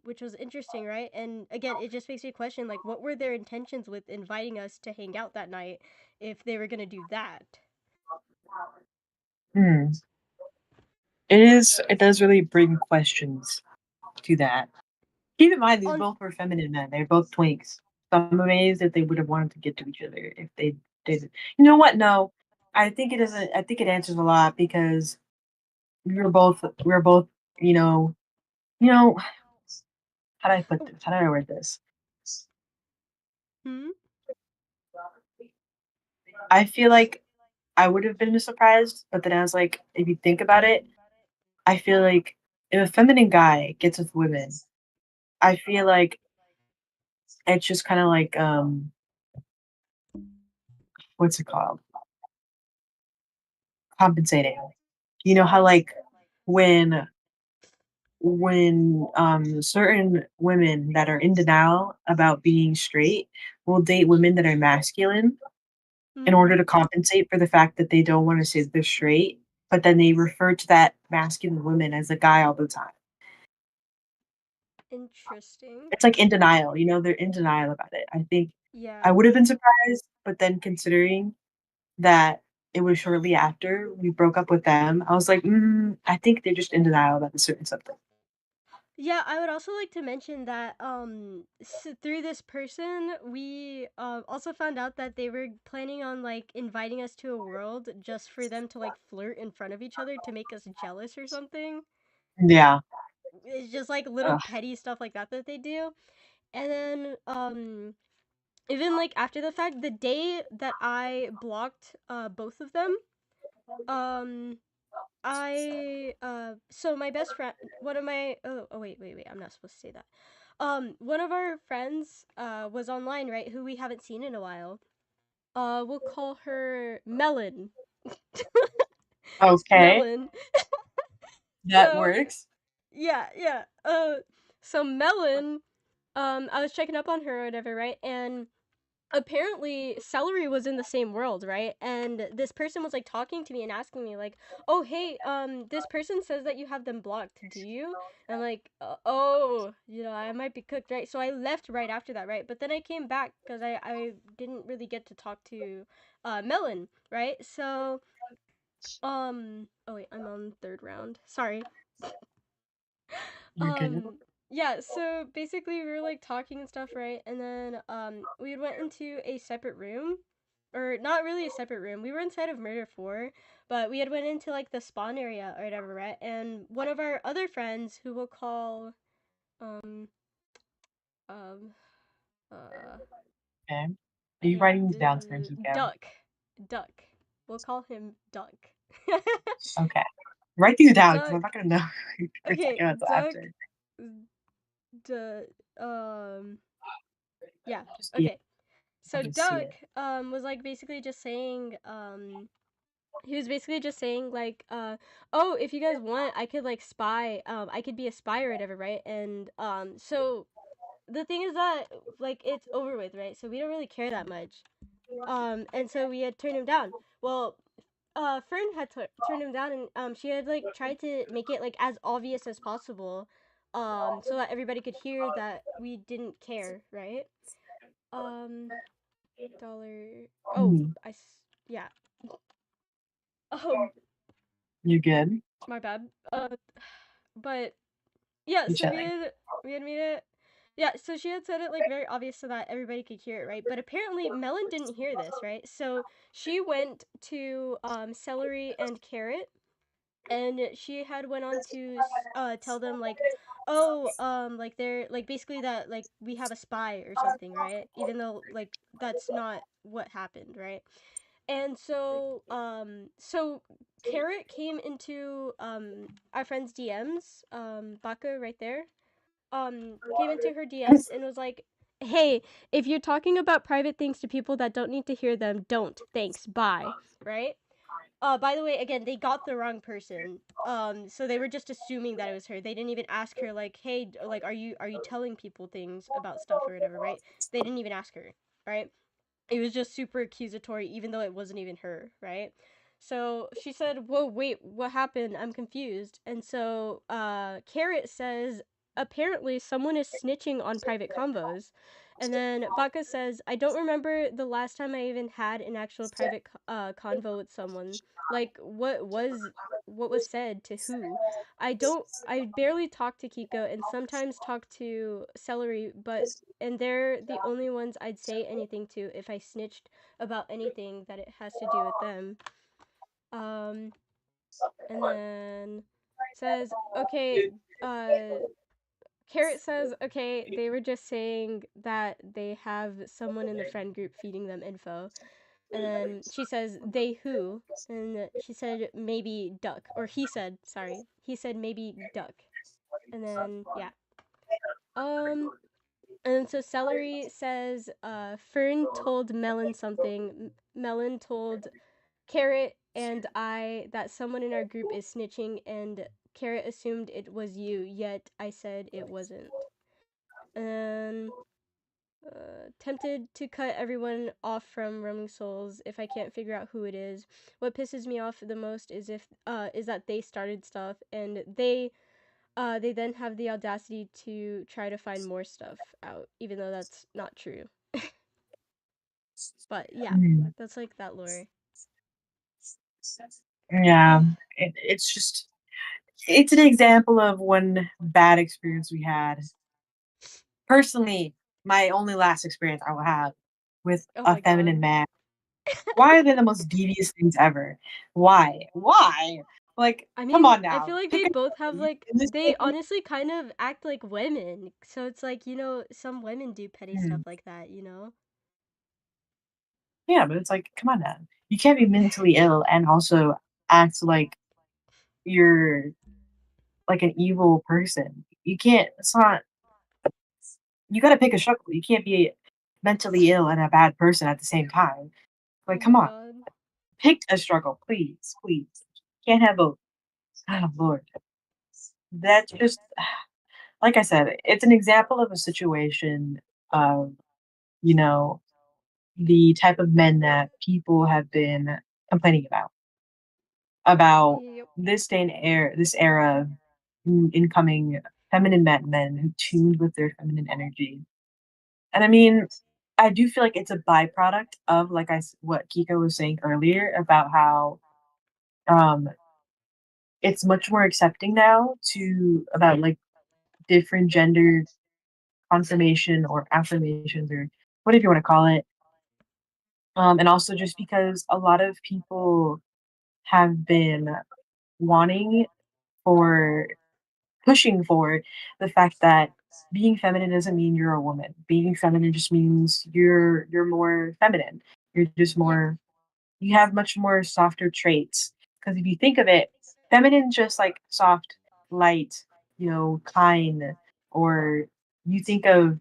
which was interesting, right? And again, it just makes me question, like, what were their intentions with inviting us to hang out that night if they were gonna do that? Hmm. It does really bring questions to that. Keep in mind, these On both were feminine men. They're both twinks. So I'm amazed that they would have wanted to get to each other if they did. You know what? No, I think it doesn't. I think it answers a lot because we were both, you know, you know. How do I put this? How do I word this? hmm I feel like I would have been surprised, but then I was like, if you think about it, I feel like if a feminine guy gets with women, I feel like it's just kind of like what's it called? Compensating. You know how like when certain women that are in denial about being straight will date women that are masculine in order hmm to compensate for the fact that they don't want to say they're straight, but then they refer to that masculine woman as a guy all the time. Interesting. It's like in denial, they're in denial about it. I think I Yeah. would have been surprised, but then considering that it was shortly after we broke up with them, I was like, I think they're just in denial about a certain something. Yeah, I would also like to mention that through this person, we also found out that they were planning on like inviting us to a world just for them to like flirt in front of each other to make us jealous or something. Yeah. It's just like little Ugh. petty stuff like that they do. And then even like after the fact, the day that I blocked both of them, um so my best friend, one of my oh wait, I'm not supposed to say that. One of our friends was online, right, who we haven't seen in a while. We'll call her Melon. Okay, Melon. that So works. yeah. So Melon, I was checking up on her or whatever, right? And apparently Celery was in the same world, right? And this person was like talking to me and asking me like, "Oh, hey, this person says that you have them blocked. Do you?" And I'm like, "Oh, I might be cooked, right?" So I left right after that, right? But then I came back cuz I didn't really get to talk to Melon, right? So oh wait, I'm on third round. Sorry. You're good. Um, yeah, so basically we were like talking and stuff, right? And then we went into a separate room. Or not really a separate room. We were inside of Murder 4, but we had went into like the spawn area or whatever, right? And one of our other friends who we'll call um um uh Okay. Are I you can't writing these down, Francisco? Duck. Duck. We'll call him Duck. Okay. Write these down because Duck. I'm not gonna know for a Okay, second until Duck. after. D- um yeah. Just yeah, Okay. I So can see Duck it. was like basically just saying he was basically just saying like oh, if you guys want, I could like spy, I could be a spy or whatever, right? And so the thing is that like it's over with, right? So we don't really care that much. And so we had turned him down. Well, Fern had turned him down, and she had like tried to make it like as obvious as possible, so that everybody could hear that we didn't care, right? Um, dollar. Oh, Mhm. yeah. Um, You good? my bad. But yeah, You so chilling? we had made it. Yeah, so she had said it like very obvious so that everybody could hear it, right? But apparently Melon didn't hear this, right? So she went to Celery and Carrot, and she had went on to tell them like, oh, like they're like basically that like we have a spy or something, right? Even though like that's not what happened, right? And so Carrot came into our friend's DMs, Baka right there, came into her DMs and was like, "Hey, if you're talking about private things to people that don't need to hear them, don't. Thanks. Bye." Right? By the way, again, they got the wrong person. So they were just assuming that it was her. They didn't even ask her like, "Hey, like are you telling people things about stuff or whatever?" Right? They didn't even ask her, right? It was just super accusatory even though it wasn't even her, right? So she said, "Whoa, wait, what happened? I'm confused." And so Carrot says, apparently someone is snitching on private convos. And then Baka says, "I don't remember the last time I even had an actual private convo with someone. Like what was said to who? I barely talk to Kiko and sometimes talk to Celery, but and they're the only ones I'd say anything to if I snitched about anything that it has to do with them." Um, and then says, okay, uh, Carrot says, okay, they were just saying that they have someone in the friend group feeding them info. And then she says, they who? And she said, maybe Duck. Or he said, sorry. He said, maybe Duck. And then, yeah. Um, And so Celery says, Fern told Melon something. Melon told Carrot and I that someone in our group is snitching, and Carrot assumed it was you, yet I said it wasn't. And tempted to cut everyone off from Roaming Souls if I can't figure out who it is. What pisses me off the most is that they started stuff and they then have the audacity to try to find more stuff out, even though that's not true. But yeah, Mm. that's like that lore. Yeah, it's just it's an example of one bad experience we had. Personally, my only last experience I will have with Oh a my feminine god. man. Why are they the most devious things ever? Why? Why? Like, I come mean, on I feel now. like Pick they a both have like in this they game. honestly kind of act like women. So it's like, some women do petty Hmm. stuff like that, you know? Yeah, but it's like, come on now. You can't be mentally ill and also act like you're like an evil person. You can't. It's not. You got to pick a struggle. You can't be mentally ill and a bad person at the same time. Oh Like, come my on. god. Pick a struggle, please, please. Can't have both. Oh Lord, that's just like I said. It's an example of a situation of you know the type of men that people have been complaining about Yep. this day and this era of incoming feminine men who tuned with their feminine energy. And I mean, I do feel like it's a byproduct of what Kiko was saying earlier about how um it's much more accepting now to about like different gender confirmation or affirmations or whatever you want to call it. And also just because a lot of people have been wanting or pushing for the fact that being feminine doesn't mean you're a woman. Being feminine just means you're more feminine. You're just Yep. more you have much more softer traits. Because if you think of it, feminine just like soft, light, kind, or you think of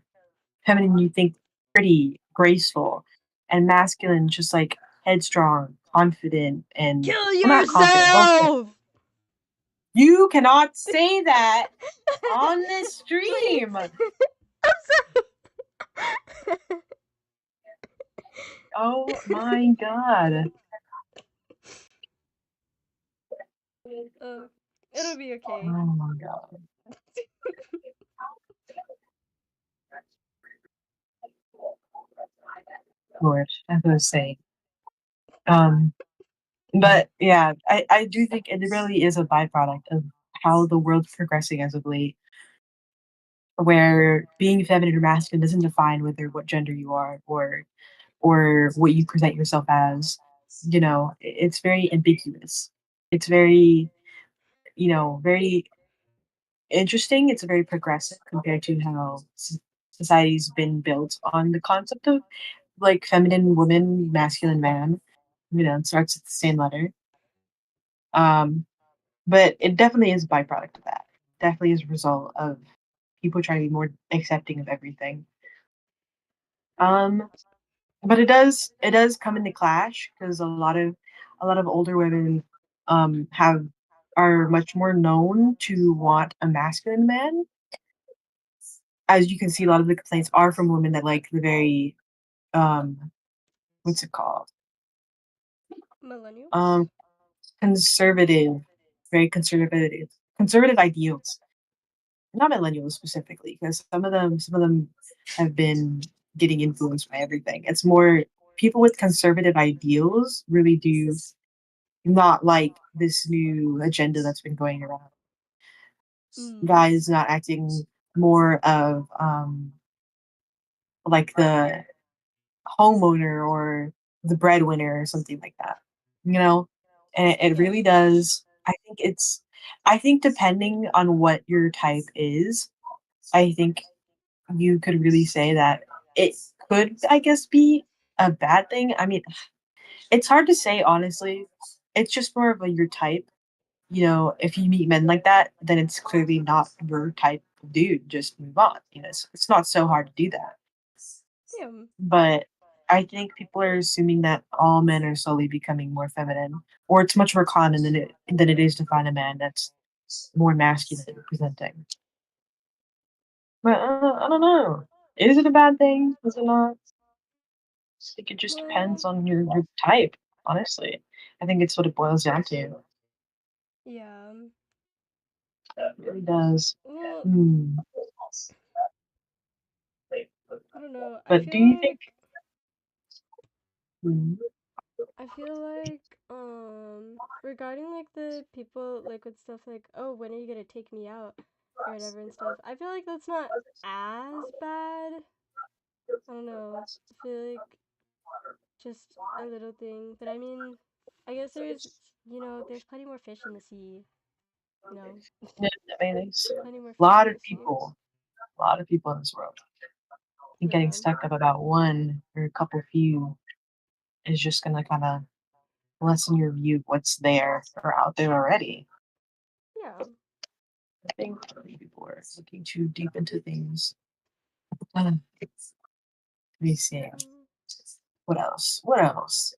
feminine, you think pretty, graceful, and masculine, just like headstrong, confident, and Kill well, not confident, boastful. yourself! You cannot say that on this Please. stream. I'm sorry. Oh my god. um, it'll be okay. Oh my god. Lord, as I was saying. Um, but yeah, I do think it really is a byproduct of how the world's progressing as of late, where being feminine or masculine doesn't define whether what gender you are or what you present yourself as. It's very ambiguous. It's very, very interesting. It's very progressive compared to how society's been built on the concept of like feminine woman, masculine man. It starts with the same letter. Um, but it definitely is a byproduct of that. Definitely is a result of people trying to be more accepting of everything. Um, but it does come into clash because a lot of older women have are much more known to want a masculine man. As you can see, a lot of the complaints are from women that like the very what's it called? Millennials? Um conservative, very conservative ideals. Not millennials specifically, because some of them have been getting influenced by everything. It's more people with conservative ideals really do not like this new agenda that's been going around. Mm. Guys not acting more of like the homeowner or the breadwinner or something like that. You know? And it Yeah. really does. I think depending on what your type is, I think you could really say that it could, I guess, be a bad thing. I mean, it's hard to say honestly. It's just more of your type. If you meet men like that, then it's clearly not your type of dude. Just move on. It's not so hard to do that. Yeah. But I think people are assuming that all men are slowly becoming more feminine, or it's much more common than it is to find a man that's more masculine presenting. But I don't know. Is it a bad thing? Is it not? I think it just Well, depends on your type. Honestly, I think it's what it boils down to. yeah. It really does. Well, Hmm. I don't know. I But do feel you think? like Hmm, I feel like Regarding like the people like with stuff like, oh, when are you gonna take me out or whatever and stuff, I feel like that's not as bad. I don't know. I feel like just a little thing, but I mean, I guess there's plenty more fish in the sea. You know, Yeah, I mean, there's plenty more a fish lot in of the sea. people, a lot of people in this world. I think getting Yeah. stuck up about one or a couple few is just gonna kind of lessen your view of what's there or out there already. Yeah. I think people are looking too deep into things. Let me see. Mm. What else? What else?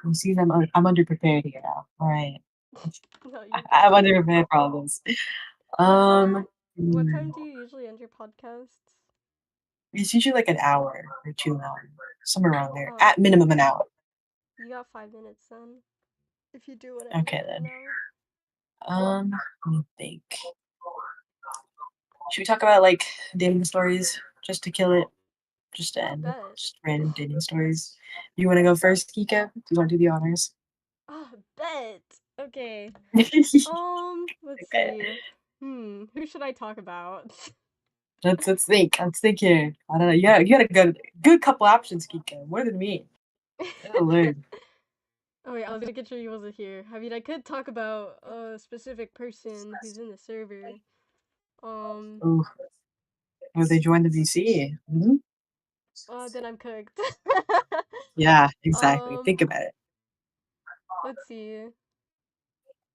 You see, I'm underprepared here now. All right, No, you're I'm good. underprepared for all this. What what Hmm, time do you usually end your podcasts? it's usually like an hour or 2 long, somewhere around there. Oh, At minimum, an hour. you got 5 minutes then. If you do want to end Okay it at then. an hour. Let me think. Should we talk about like dating stories just to kill it? Just to Oh, end. bet. Just random dating stories. You want to go first, Kika? Do you want to do the honors? Oh, bet. Okay. Let's Okay. see. Who should I talk about? Let's think. Let's think here. I don't know. You got a good couple options, Kika. More than me. Oh Lord. Oh wait, I was making sure he wasn't here. I mean, I could talk about a specific person who's in the server. Um, Ooh. Oh, they joined the VC. Hmm. then I'm cooked. Yeah, exactly. um, Think about it. let's see.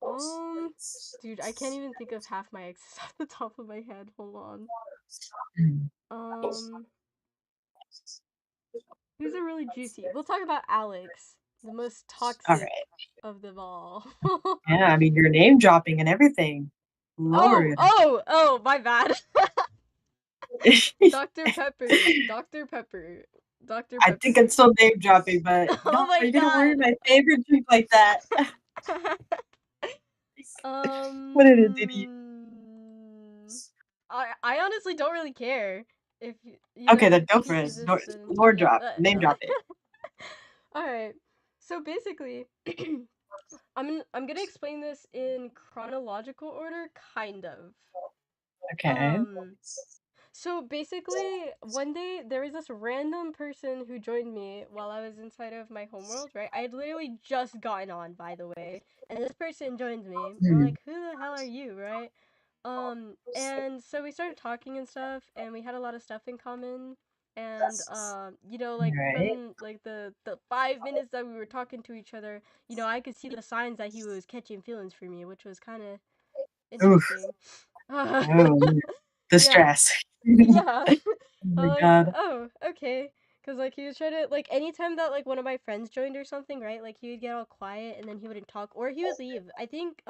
Um, dude, I can't even think of half my exes off the top of my head. Hold on. Hmm. Um, who's a really juicy? We'll talk about Alex, the most All toxic right. of them all. Yeah, I mean, you're name dropping and everything. Oh, Lord. oh, oh, my bad. Dr. Pepper, Dr. Pepper, Dr. I think I'm Pepper. still name dropping, but Oh no, my you're gonna ruin god. my favorite drink like that. What did it, did you? I honestly don't really care if Okay, then go for he it. exists. Then Lord yeah. drop. Name drop it. All right. So basically, I'm gonna explain this in chronological order, kind of. Okay. Um, so basically, one day there was this random person who joined me while I was inside of my homeworld, right? I had literally just gotten on, by the way, and this person joined me. I'm Hmm. like, who the hell are you, right? And so we started talking and stuff, and we had a lot of stuff in common. And like Alright. from like the 5 minutes that we were talking to each other, I could see the signs that he was catching feelings for me, which was kind of Oof. interesting. Oh, the Yeah, stress. yeah. Oh I my was like, god. oh, okay. Cause like he was trying to like anytime that like one of my friends joined or something, right? Like he would get all quiet and then he wouldn't talk or he would leave. I think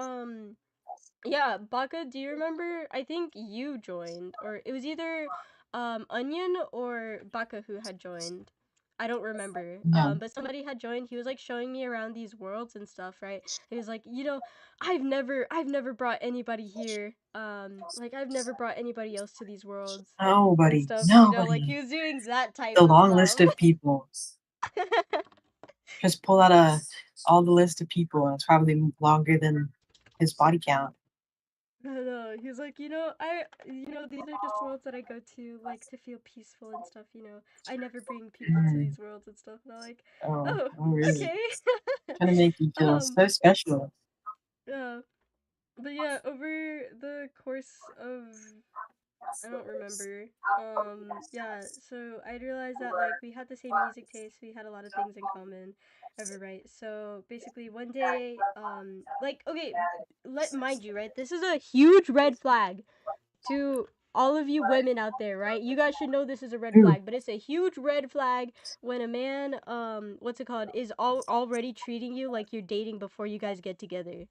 yeah, Baka, do you remember? I think you joined or it was either Onion or Baka who had joined. I don't remember. No. But somebody had joined. He was like showing me around these worlds and stuff, right? He was like, I've never brought anybody here. Like I've never brought anybody else to these worlds and Nobody. stuff. Like Nobody. he was doing that type The of long list stuff. of people. Just pull out all the list of people, and it's probably longer than his body count. No, he was like, these are just worlds that I go to, like, to feel peaceful and stuff, I never bring people to Mm. these worlds and stuff. And I'm like, Oh, oh, oh really? okay. Trying to make you feel um, so special. yeah. But yeah, over the course of I don't remember. Yeah, so I realized that like we had the same music taste, we had a lot of things in common, ever right? So basically one day, like okay, let mind you, right? This is a huge red flag to all of you women out there, right? You guys should know this is a red Ooh, flag, but it's a huge red flag when a man, what's it called, is already treating you like you're dating before you guys get together.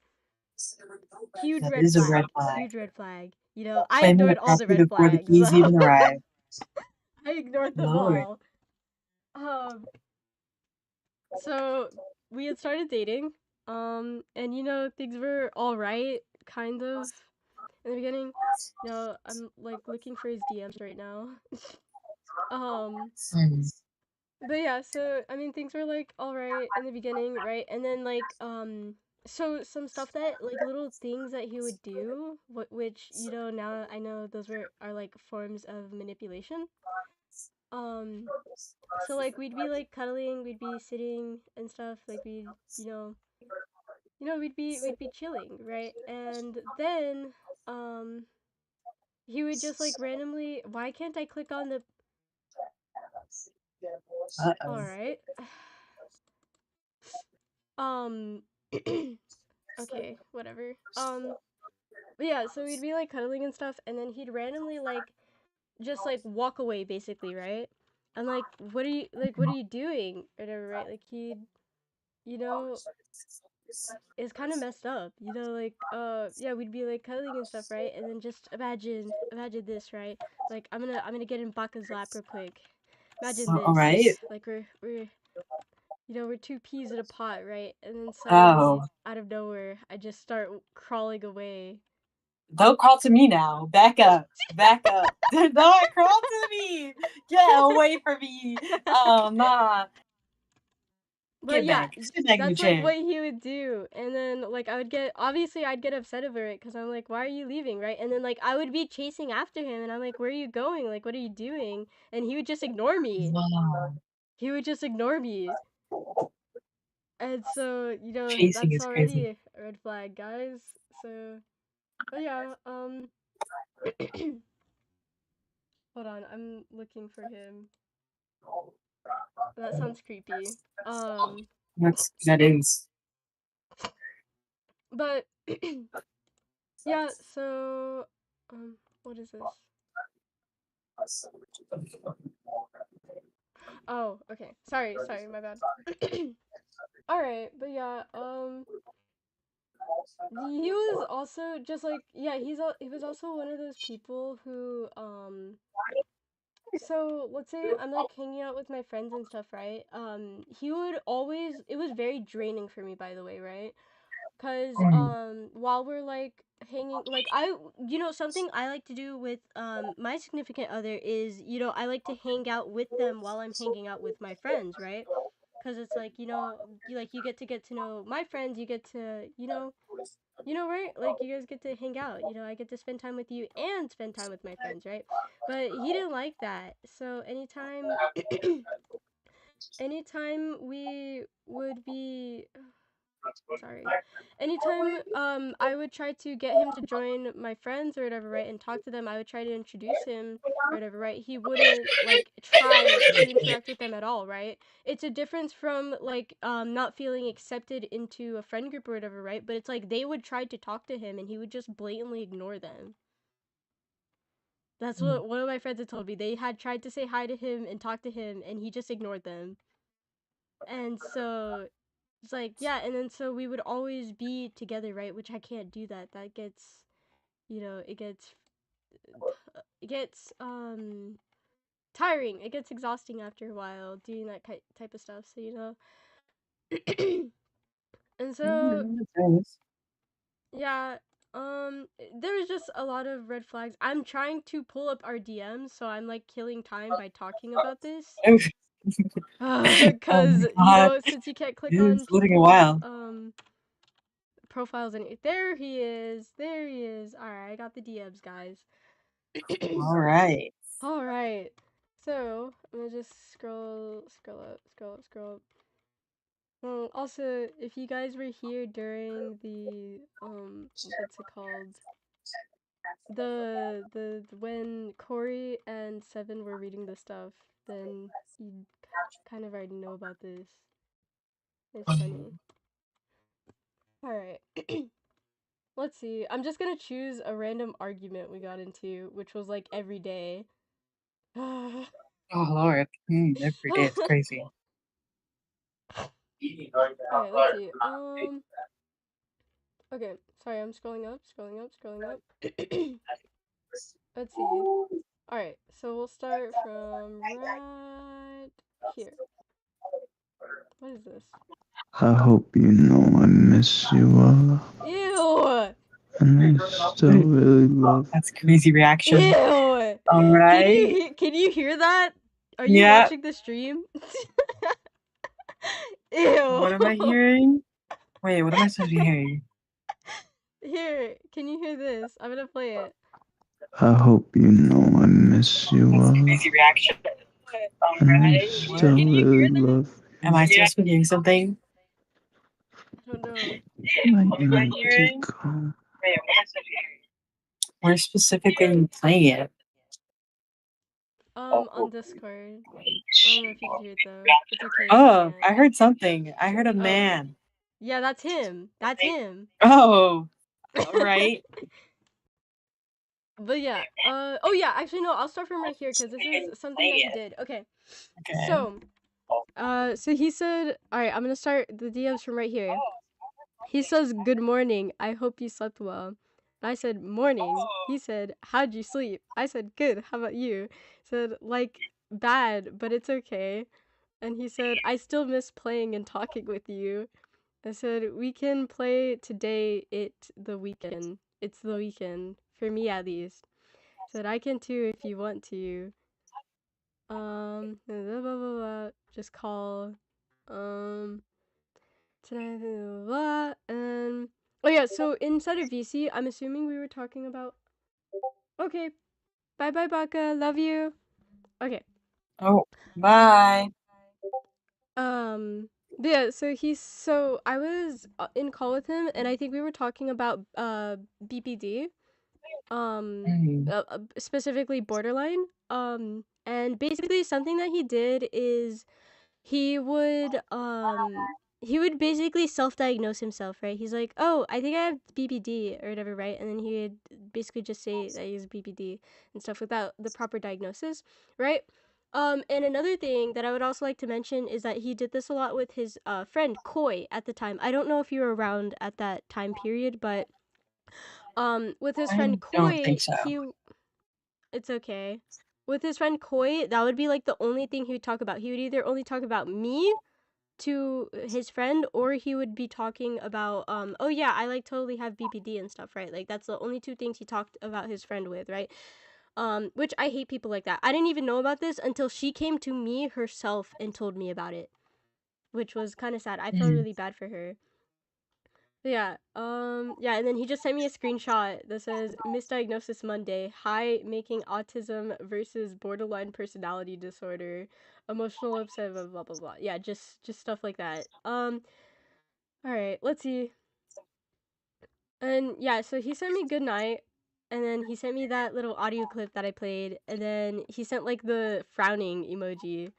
Huge that red is a red flag. flag. Huge red flag. I Claiming the ignored all the property red before the flags, keys so even arrive. I ignored them Lord. all. Um, so we had started dating. And things were all right, kind of in the beginning. I'm like looking for his DMs right now. um, Hmm. But yeah, so I mean things were like all right in the beginning, right? And then like so some stuff that like little things that he would do, which you know now I know those are like forms of manipulation. Um so like we'd be like cuddling, we'd be sitting and stuff, like we'd we'd be chilling, right? And then um he would just like randomly, why can't I click on the Uh-oh. all right. Um okay, whatever. But yeah, so we'd be like cuddling and stuff, and then he'd randomly like just like walk away basically, right? I'm like, what are you doing? Or whatever, right? Like he'd you know, it's kind of messed up, you know, like yeah, we'd be like cuddling and stuff, right? And then just imagine this, right? Like I'm gonna get in Baka's lap real quick. Imagine All this. right. Like we're we're two peas in a pot, right? And then Oh, suddenly, out of nowhere, I just start crawling away. don't crawl to me now. Back up. Back up. Do not crawl to me. Get away from me. Oh, nah. But Get yeah, back. Sit back in the that's like chair. what he would do. And then like I'd get upset over it because I'm like, why are you leaving, right? And then like I would be chasing after him, and I'm like, where are you going? Like, what are you doing? And he would just ignore me. Wow. He would just ignore me. And so, Chasing that's is crazy. already a red flag, guys. So, but yeah, hold on, I'm looking for him. That sounds creepy. That is. But yeah, so what is this? Oh, okay. Sorry, my bad. All right, but yeah, he was also just like yeah, he was also one of those people who so let's say I'm like hanging out with my friends and stuff, right? He would always, it was very draining for me, by the way, right? Cause while we're like hanging, like something I like to do with my significant other is I like to hang out with them while I'm hanging out with my friends, right? Cause it's like you get to know my friends, you get to right? Like you guys get to hang out. I get to spend time with you and spend time with my friends, right? But he didn't like that. So anytime we would be sorry. Anytime I would try to get him to join my friends or whatever, right, and talk to them, I would try to introduce him or whatever, right? He wouldn't like try to interact with them at all, right? It's a difference from like not feeling accepted into a friend group or whatever, right? But it's like they would try to talk to him and he would just blatantly ignore them. That's what one of my friends had told me. They had tried to say hi to him and talk to him and he just ignored them. And so it's like, yeah, and then so we would always be together, right? Which I can't do that. That gets, it gets tiring. It gets exhausting after a while doing that type of stuff. So and so yeah, there was just a lot of red flags. I'm trying to pull up our DMs, so I'm like killing time by talking about this. Oh Because my god. since you can't click on It's living a people's while. profiles and there he is. There he is. All right, I got the DMs, guys. All right. All right. So I'm gonna just scroll up. Well, also, if you guys were here during the what's it called? The when Corey and Seven were reading the stuff, then you kind of already know about this. It's funny. All right. Let's see. I'm just gonna choose a random argument we got into, which was like every day. Oh Lord. Every day it's crazy. Alright, let's see. Okay, sorry, I'm scrolling up. Let's see. Alright, so we'll start from right here. What is this? I hope you know I miss you all. Ew! And I still really love That's a crazy reaction. Ew! All right. Can you hear that? Are you watching the stream? Ew. What am I hearing? Wait, what am I supposed to be hearing? Here, can you hear this? I'm gonna play it. I hope you know I miss you Crazy reaction. and I still really love Am I supposed to be hearing something? I don't know. you. Might need to go. Where specifically are you playing it? On Discord. I don't know if you can hear it though. It's okay if you Oh, can't. I heard something. I heard a man. Yeah, that's him. That's him. Oh, all right. But yeah. Oh yeah. Actually, no. I'll start from right here because this is something that he did. Okay. Okay. So, so he said, all right. I'm gonna start the DMs from right here. He says, "Good morning. I hope you slept well." I said, "Morning." He said, "How'd you sleep?" I said, "Good. How about you?" He said, "Like bad, but it's okay." And he said, "I still miss playing and talking with you." I said, "We can play today. It's the weekend. It's the weekend for me at least." I said, "I can too if you want to." Blah, blah, blah, blah. Just call. Tonight, blah, blah, blah. And oh yeah, so inside of VC, I'm assuming we were talking about. Okay, bye bye, Baka. Love you. Okay. Oh, bye. Yeah, so I was in call with him and I think we were talking about BPD. Mm. Specifically borderline. And basically something that he did is he would basically self-diagnose himself, right? He's like, "Oh, I think I have BPD or whatever," right? And then he would basically just say that he has BPD and stuff without the proper diagnosis, right? And another thing that I would also like to mention is that he did this a lot with his friend Koi at the time. I don't know if you were around at that time period, but with his I friend don't Koi, think so. it's okay. With his friend Koi, that would be like the only thing he would talk about. He would either only talk about me to his friend, or he would be talking about oh yeah, I like totally have BPD and stuff, right? Like that's the only two things he talked about his friend with, right? Which I hate people like that. I didn't even know about this until she came to me herself and told me about it, which was kind of sad. I felt really bad for her. Yeah, yeah, and then he just sent me a screenshot that says misdiagnosis Monday. Hi, making autism versus borderline personality disorder, emotional upset, blah blah blah blah. Yeah, just stuff like that. All right, let's see. And yeah, so he sent me good night, and then he sent me that little audio clip that I played, and then he sent like the frowning emoji.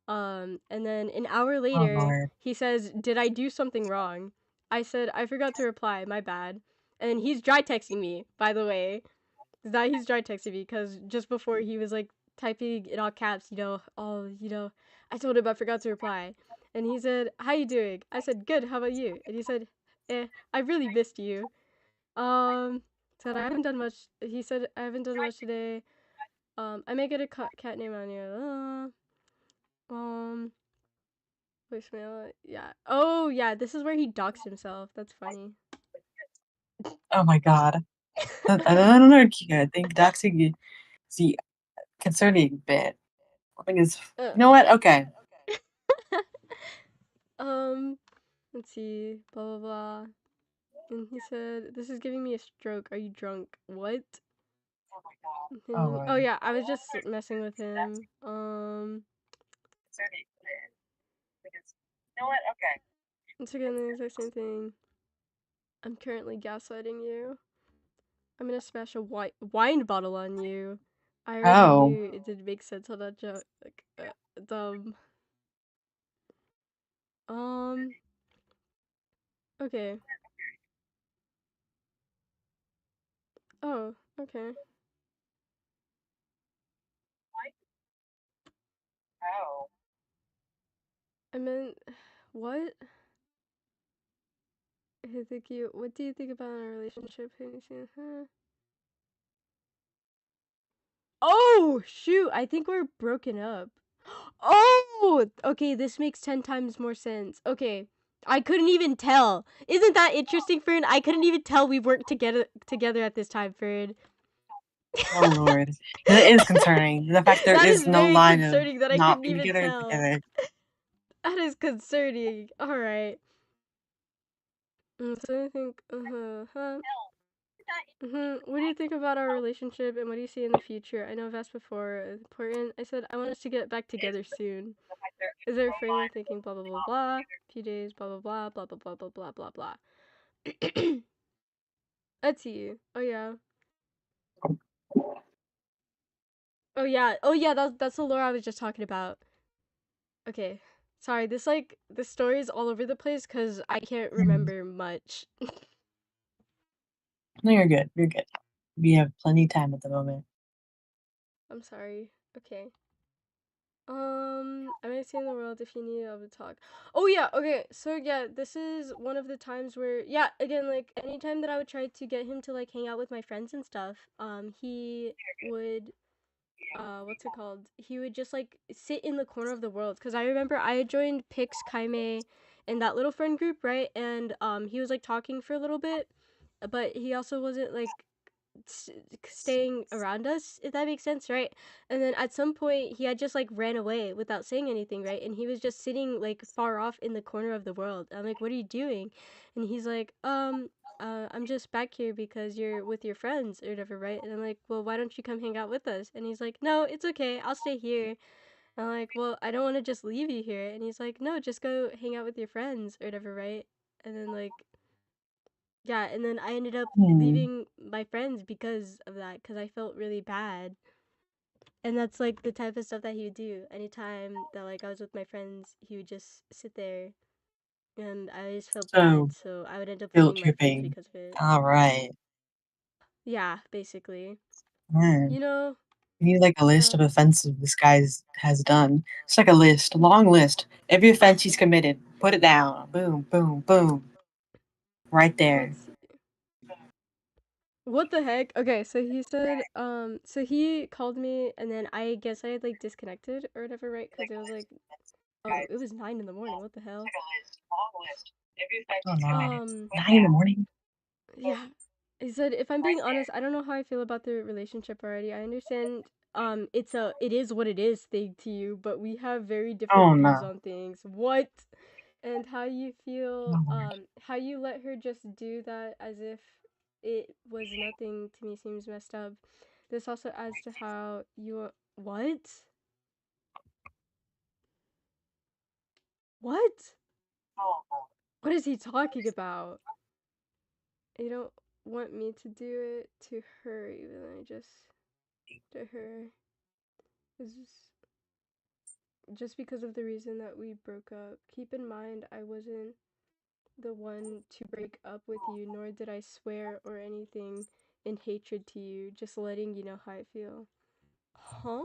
And then an hour Oh later, Lord. he says, "Did I do something wrong?" I said, "I forgot to reply. My bad." And he's dry texting me, by the way. That he's dry texting me because just before he was like typing in all caps, I told him I forgot to reply. And he said, "How you doing?" I said, "Good. How about you?" And he said, I really missed you." Said I haven't done much. He said I haven't done much today. I may get a cat name on you. Voicemail. Yeah. Oh, yeah. This is where he doxed himself. That's funny. Oh my God. I don't know, Kika. I think doxing is the concerning bit. I think is. You know what? Okay. um, let's see. Blah blah blah. And he said, "This is giving me a stroke. Are you drunk?" What? Oh Oh Lord. yeah, I was just messing with him. Once again, the exact same thing. I'm currently gaslighting you. I'm gonna smash a wine bottle on you. I already Oh. knew it didn't make sense on that joke. Like, dumb. Okay. Oh, okay. Oh. I meant, what? I think you. What do you think about our relationship? Huh? Oh shoot! I think we're broken up. Oh, okay. This makes 10 times more sense. Okay, I couldn't even tell. Isn't that interesting, Fern? I couldn't even tell we worked together at this time, Fern. Oh Lord, it is concerning. The fact there That is is no very line of concerning that I not couldn't being even together and tell. together. That is concerning. All right. So I think, what do you think about our relationship and what do you see in the future? I know I've asked before. Important. I said I want us to get back together soon. Is there a frame of thinking? Blah blah blah blah. Few days. Blah blah blah blah blah blah blah blah blah blah. Let's see. Oh yeah. Oh yeah. Oh yeah. That's the lore I was just talking about. Okay. Sorry. This story is all over the place because I can't remember much. No, you're good. You're good. We have plenty of time at the moment. I'm sorry. Okay. I might see in the world if you need I would talk. Oh yeah, okay. So yeah, this is one of the times where yeah, again, like anytime that I would try to get him to like hang out with my friends and stuff, he would what's it called? He would just like sit in the corner of the world cuz I remember I had joined Pix Kaime in that little friend group, right? And he was like talking for a little bit, but he also wasn't like staying around us, if that makes sense, right? And then at some point he had just like ran away without saying anything, right? And he was just sitting like far off in the corner of the world. I'm like, what are you doing? And he's like, I'm just back here because you're with your friends or whatever, right? And I'm like, well, why don't you come hang out with us? And he's like, no, it's okay, I'll stay here. And I'm like, well, I don't want to just leave you here. And he's like, no, just go hang out with your friends or whatever, right? And then like yeah, and then I ended up Hmm. leaving my friends because of that, because I felt really bad. And that's like the type of stuff that he would do. Anytime that like I was with my friends, he would just sit there and I just felt So bad, so I would end up guilt leaving my friends tripping. because of it. All right. Yeah, basically. Hmm. You know, We need like a list yeah. of offenses this guy has done. It's like a list, a long list. Every offense he's committed. Put it down. Boom, boom, boom. Right there. Let's see. What the heck? Okay, so he said, so he called me and then I guess I had like disconnected or whatever, right? Because it was like, oh, it was 9 in the morning. What the hell? Oh no. Um, 9 in the morning? Yeah. He said, if I'm being honest, I don't know how I feel about the relationship already. I understand it is what it is thing to you, but we have very Oh different views no. on things. What? And how you Oh feel, Lord. how you let her just do that as if it was nothing to me seems messed up. This also adds to how you what? What? What is he talking about? You don't want me to do it to her, even though I just to her. Is just because of the reason that we broke up. Keep in mind, I wasn't the one to break up with you, nor did I swear or anything in hatred to you, just letting you know how I feel. Huh?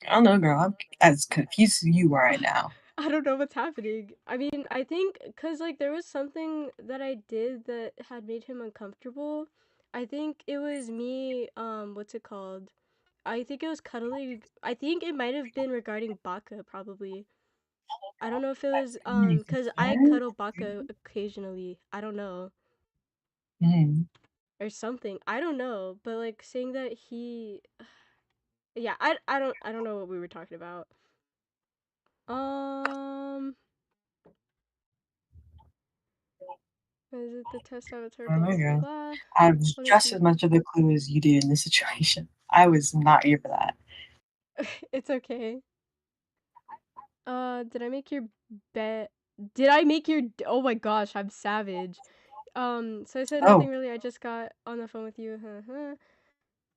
I don't know, girl. I'm as confused as you are right now. I don't know what's happening. I mean, I think because, like, there was something that I did that had made him uncomfortable. I think it was me, what's it called? I think it was cuddling. I think it might have been regarding Baka, probably. I don't know if it was cuz I What? cuddle Baka occasionally. I don't know. Mm. Or something. I don't know, but like saying that he yeah, I don't know what we were talking about. Um is it the test avatar I don't blah know, blah blah girl. blah. I was Let me just see. as much of a clue as you did in this situation. I was not here for that. It's okay. Did I make your bed? Did I make your Oh my gosh, I'm savage. So I said Oh, nothing really. I just got on the phone with you.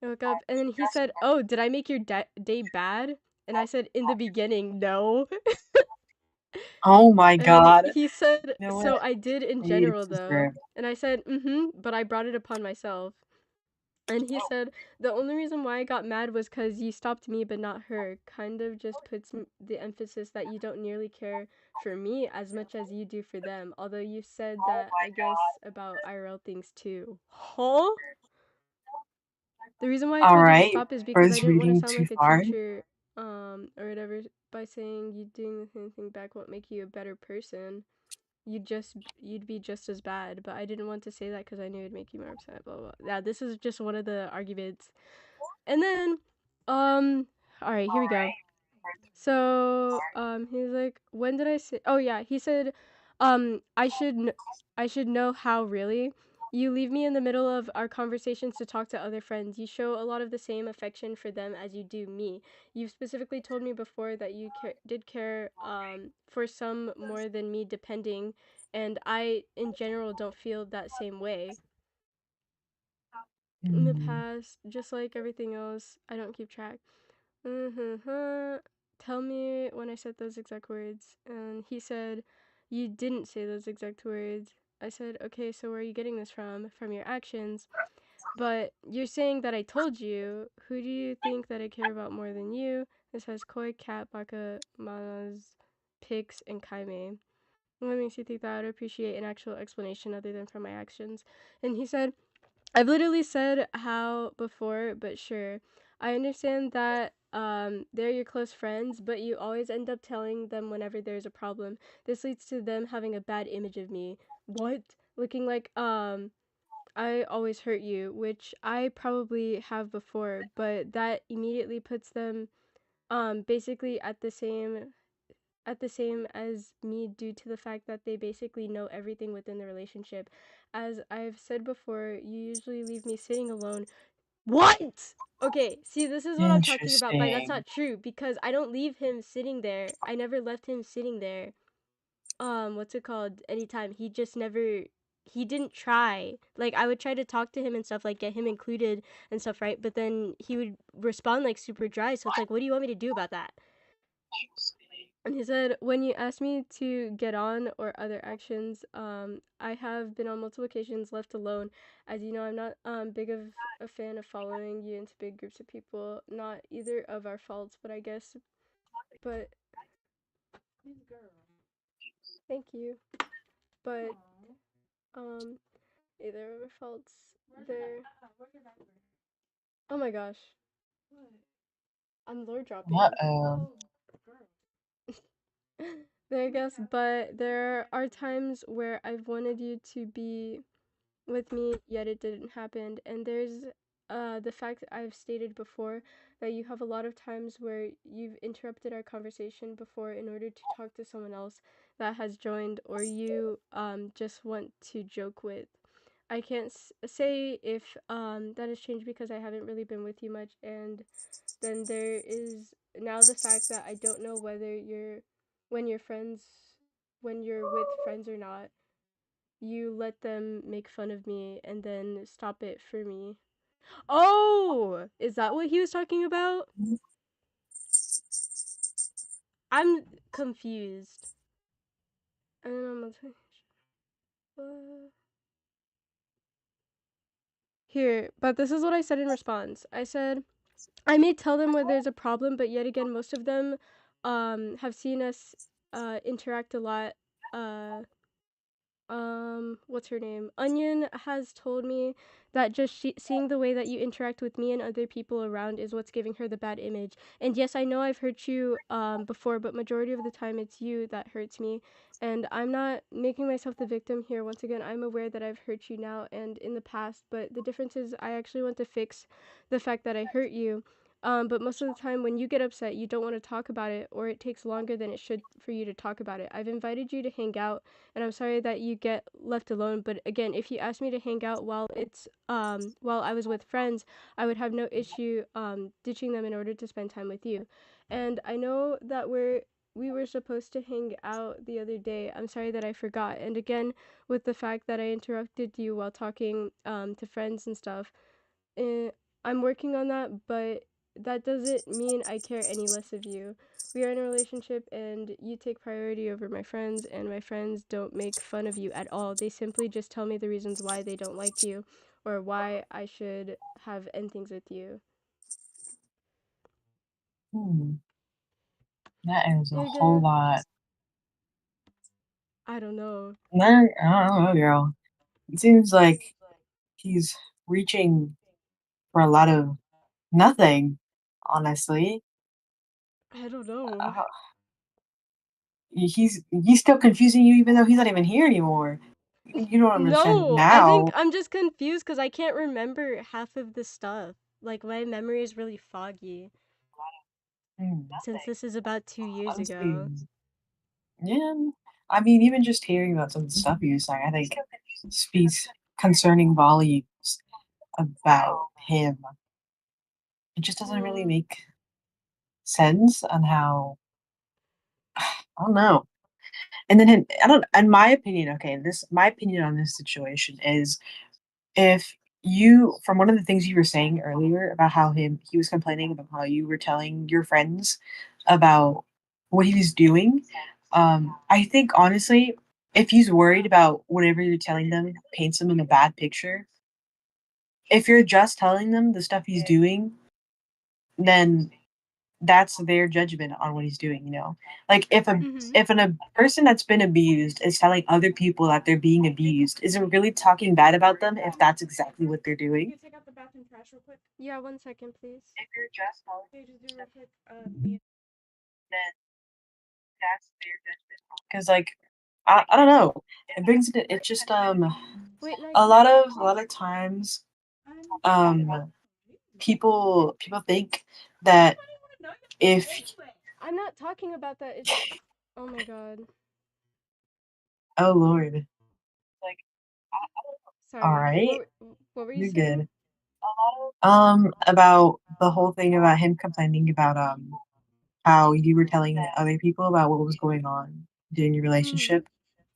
I woke up and then he said, "Oh, did I make your day bad?" And I said, "In the beginning, no." oh my And God. he said, You know what? "So I did in We need general, to though." sister. And I said, but I brought it upon myself." And he said, "The only reason why I got mad was because you stopped me but not her. Kind of just puts the emphasis that you don't nearly care for me as much as you do for them. Although you said that, I guess, about IRL things too." Huh? The reason why I All told you to right. stop is because I First didn't want to reading sound too like a far. teacher, or whatever, by saying you doing the same thing back won't make you a better person. you'd be just as bad, but I didn't want to say that because I knew it'd make you more upset. Blah, blah, blah. Yeah, this is just one of the arguments. And then, all right, here we go. So, he's like, when did I say? Oh yeah, he said, I should know how really. You leave me in the middle of our conversations to talk to other friends. You show a lot of the same affection for them as you do me. You've specifically told me before that you did care for some more than me, depending, and I, in general, don't feel that same way. In the past, just like everything else, I don't keep track. Tell me when I said those exact words. And he said, you didn't say those exact words. I said, okay, so where are you getting this from? From your actions. But you're saying that I told you. Who do you think that I care about more than you? This has Koi, Kat, Baka, Manas, Pix, and Kaime. What makes you think that I would appreciate an actual explanation other than from my actions? And he said, I've literally said how before, but sure. I understand that they're your close friends, but you always end up telling them whenever there's a problem. This leads to them having a bad image of me. What? Looking like I always hurt you, which I probably have before, but that immediately puts them basically at the same as me due to the fact that they basically know everything within the relationship. As I've said before, you usually leave me sitting alone. What? Okay, see, this is what I'm talking about, but that's Interesting. not true because I don't leave him sitting there. I never left him sitting there. What's it called? Anytime. He just never he didn't try. Like I would try to talk to him and stuff, like get him included and stuff, right? But then he would respond like super dry. So it's like, what do you want me to do about that? And he said, when you asked me to get on or other actions, I have been on multiple occasions left alone. As you know, I'm not big of a fan of following you into big groups of people. Not either of our faults, but I guess, but thank you. But either of our faults. There. Oh my gosh, I'm lore dropping. Uh-oh. There, I guess, but there are times where I've wanted you to be with me, yet it didn't happen. And there's the fact that I've stated before that you have a lot of times where you've interrupted our conversation before in order to talk to someone else that has joined, or you just want to joke with. I can't say if that has changed because I haven't really been with you much, and then there is now the fact that I don't know whether when you're friends, when you're with friends or not, you let them make fun of me and then stop it for me. Oh, is that what he was talking about? I'm confused. I don't know. Here, but this is what I said in response. I said, I may tell them when there's a problem, but yet again, most of them have seen us interact a lot. What's her name? Onion has told me that just seeing the way that you interact with me and other people around is what's giving her the bad image. And yes, I know I've hurt you before, but majority of the time it's you that hurts me. And I'm not making myself the victim here. Once again, I'm aware that I've hurt you now and in the past, but the difference is I actually want to fix the fact that I hurt you. But most of the time when you get upset, you don't want to talk about it, or it takes longer than it should for you to talk about it. I've invited you to hang out, and I'm sorry that you get left alone. But again, if you ask me to hang out while while I was with friends, I would have no issue ditching them in order to spend time with you. And I know that we were supposed to hang out the other day. I'm sorry that I forgot. And again, with the fact that I interrupted you while talking to friends and stuff, eh, I'm working on that, but that doesn't mean I care any less of you. We are in a relationship and you take priority over my friends, and my friends don't make fun of you at all. They simply just tell me the reasons why they don't like you or why I should have end things with you. That is a whole Again, lot. I don't know. No, I don't know, girl. It seems like he's reaching for a lot of nothing, honestly. I don't know. Uh, he's still confusing you even though he's not even here anymore. You don't understand No, I think now. I'm just confused because I can't remember half of the stuff. Like, my memory is really foggy Hmm. since this is about 2 years Honestly, ago. yeah. I mean, even just hearing about some of the stuff you were saying, I think speaks concerning volumes about him. It just doesn't really Hmm. make sense on how I don't know. And then I don't. In my opinion, okay, this my opinion on this situation is if you from one of the things you were saying earlier about how he was complaining about how you were telling your friends about what he was doing. I think honestly, if he's worried about whatever you're telling them paints him in a bad picture, if you're just telling them the stuff he's doing, then that's their judgment on what he's doing, you know? Like Mm-hmm. if a person that's been abused is telling other people that they're being abused, is it really talking bad about them if that's exactly what they're doing? You take out the bathroom trash real quick? Yeah, 1 second, please. If you're just telling Okay, just do it real quick. then that's their judgment. Because like I don't know. It brings it it's just Wait, no, I a can't. lot of times people think that if I'm not talking about that. It's. Oh my god. oh Lord. Like all Sorry. right, What were you you're saying? good. About the whole thing about him complaining about how you were telling other people about what was going on during your Mm-hmm. relationship.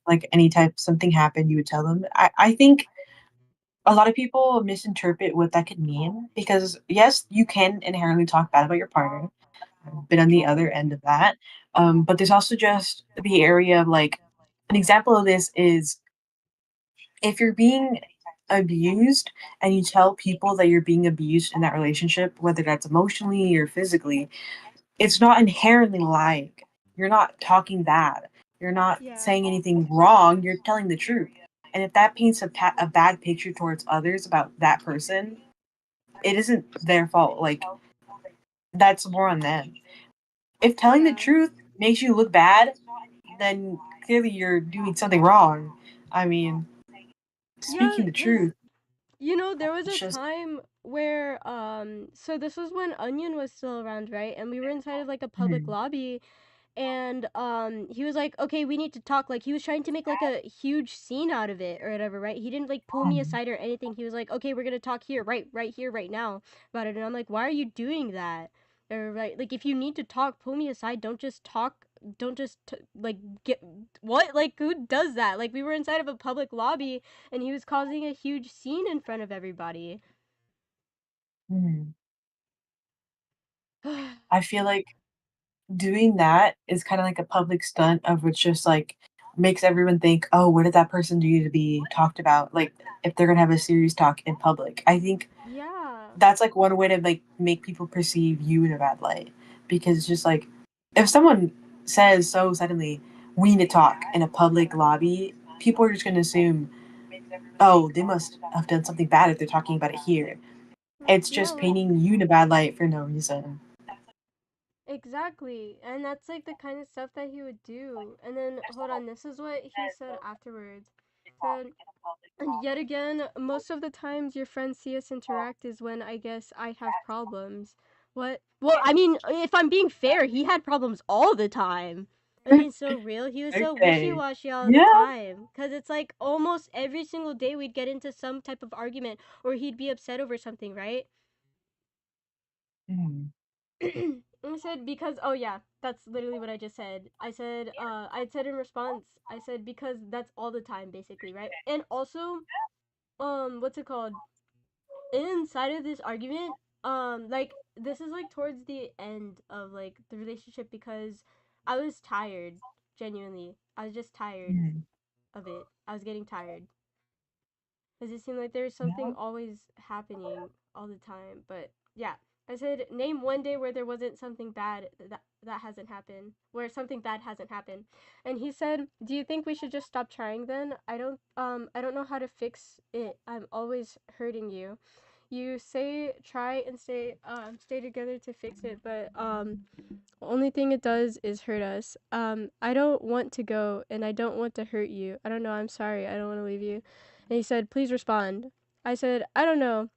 Like any type something happened, you would tell them. I think a lot of people misinterpret what that could mean because yes, you can inherently talk bad about your partner. I've been on the other end of that. But there's also just the area of like an example of this is if you're being abused and you tell people that you're being abused in that relationship, whether that's emotionally or physically, it's not inherently lying. You're not talking bad. You're not Yeah. saying anything wrong. You're telling the truth. And if that paints a bad picture towards others about that person, it isn't their fault. Like, that's more on them. If telling the Yeah. truth makes you look bad, then clearly you're doing something wrong. I mean, Yeah, speaking the this. truth, There was it's a just. time where so this was when Onion was still around, right? And we were inside of like a public Mhm, lobby, and he was like, okay, we need to talk. Like, he was trying to make like a huge scene out of it or whatever, right? He didn't like pull me mhm, aside or anything. He was like, okay, we're gonna talk here, right here, right now about it. And I'm like, why are you doing that? Or right, like, if you need to talk, pull me aside. Don't just talk. Don't just like get what, like, who does that? Like, we were inside of a public lobby and he was causing a huge scene in front of everybody. mhm. I feel like doing that is kind of like a public stunt of which just like makes everyone think, oh, what did that person do to be talked about? Like if they're gonna have a serious talk in public. I think Yeah. that's like one way to like make people perceive you in a bad light. Because it's just like if someone says so suddenly, we need to talk in a public lobby, people are just gonna assume, oh, they must have done something bad if they're talking about it here. It's Yeah, just like, painting you in a bad light for no reason. exactly. And that's like the kind of stuff that he would do. And then hold on, this is what he said afterwards. Said, and yet again, most of the times your friends see us interact is when I guess I have problems. What? Well, I mean, if I'm being fair, he had problems all the time. Like, being so real, he was so Okay. wishy-washy all the Yeah. time. Cause it's like almost every single day we'd get into some type of argument or he'd be upset over something, right? Mhm. I said because oh yeah, that's literally what I just said. I said in response, I said because that's all the time basically, right? And also, what's it called? Inside of this argument, like this is like towards the end of like the relationship because I was tired, genuinely. I was just tired Mhm. of it. I was getting tired. Because it seemed like there was something Yeah. always happening all the time. But yeah, I said name one day where there wasn't something bad that hasn't happened, where something bad hasn't happened. And he said, "Do you think we should just stop trying then? I don't know how to fix it. I'm always hurting you." you say try and stay together to fix it, but only thing it does is hurt us. I don't want to go and I don't want to hurt you. I don't know, I'm sorry. I don't want to leave you. And he said, "Please respond." I said, "I don't know.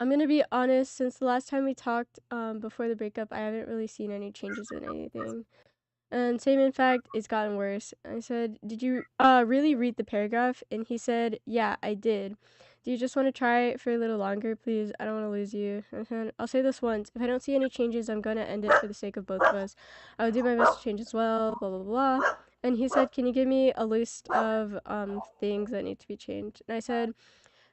I'm gonna be honest, since the last time we talked, before the breakup, I haven't really seen any changes in anything. And same in fact, it's gotten worse." I said, "Did you really read the paragraph?" And he said, "Yeah, I did. Do you just want to try it for a little longer, please? I don't want to lose you." I said, "I'll say this once. If I don't see any changes, I'm gonna end it for the sake of both of us. I will do my best to change as well, blah blah blah." And he said, "Can you give me a list of things that need to be changed?" And I said,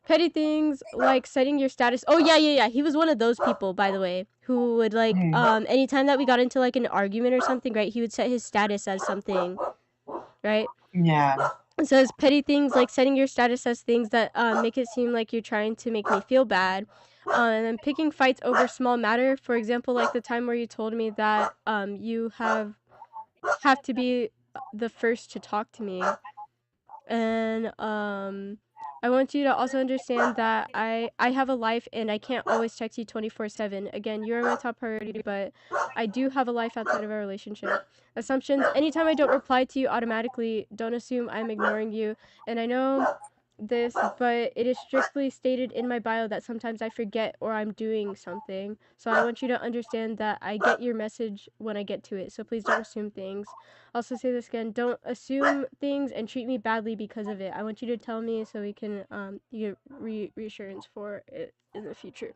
"Petty things like setting your status." Oh yeah. He was one of those people, by the way, who would like anytime that we got into like an argument or something, right? He would set his status as something, right? Yeah. So it's petty things like setting your status as things that make it seem like you're trying to make me feel bad. And then picking fights over small matter. For example, like the time where you told me that you have to be the first to talk to me. And I want you to also understand that I have a life and I can't always text you 24/7. Again, you're my top priority, but I do have a life outside of our relationship. Assumptions: anytime I don't reply to you automatically, don't assume I'm ignoring you. And I know this, but it is strictly stated in my bio that sometimes I forget or I'm doing something. So I want you to understand that I get your message when I get to it. So please don't assume things. Also say this again: don't assume things and treat me badly because of it. I want you to tell me so we can you get reassurance for it in the future.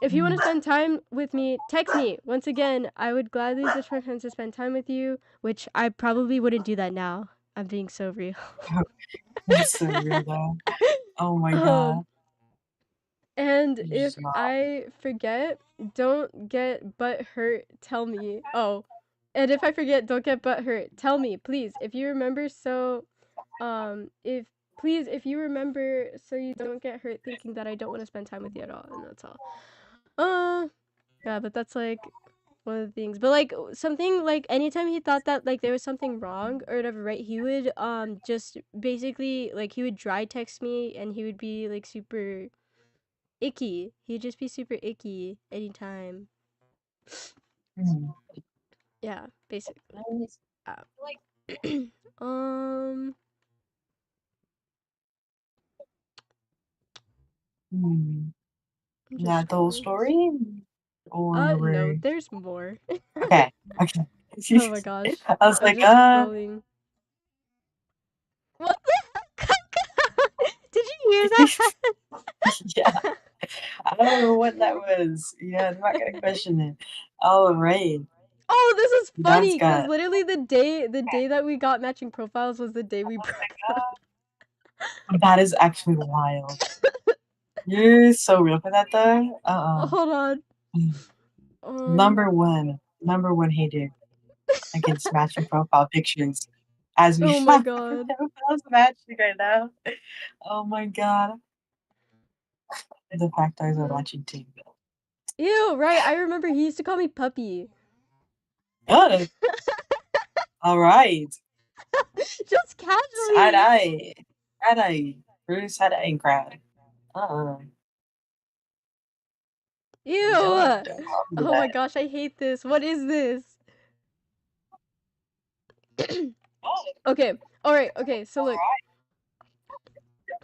If you want to spend time with me, text me. Once again, I would gladly ditch my friends to spend time with you, which I probably wouldn't do that now. I'm being so real. That's so real though. Oh my um god. and You if just not. I forget, don't get butt hurt, tell me. Oh, and if I forget, don't get butt hurt, tell me, please. If you remember, if you remember, so you don't get hurt thinking that I don't want to spend time with you at all, and that's all. Yeah, but that's like one of the things. But like something like anytime he thought that like there was something wrong or whatever, right? He would just basically like he would dry text me and he would be like super icky. He'd just be super icky anytime. Mm. Yeah, basically. Um, Mm. I'm just Not the whole scrolling. story? Or No, were there's more. okay. Okay. Oh my gosh, I was I'm like, just scrolling. What the heck? Did you hear yeah. that? I don't know what that was. Yeah, I'm not gonna question it. All right. Oh, this is That's funny because got literally the day that we got matching profiles was the day we broke up. that is actually wild. You're so real for that though. Hold on. Um. Number one hater against matching profile pictures as we Oh my have god. profiles matching right now. Oh my god. The fact I are watching too. Ew, right. I remember he used to call me puppy. Oh, all right. Just Side casually. eye. Side eye. Bruce side eye crowd. Uh-uh. Ew. Don't call me Oh my that. gosh, I hate this. What is this? Okay. All right. Okay. So look.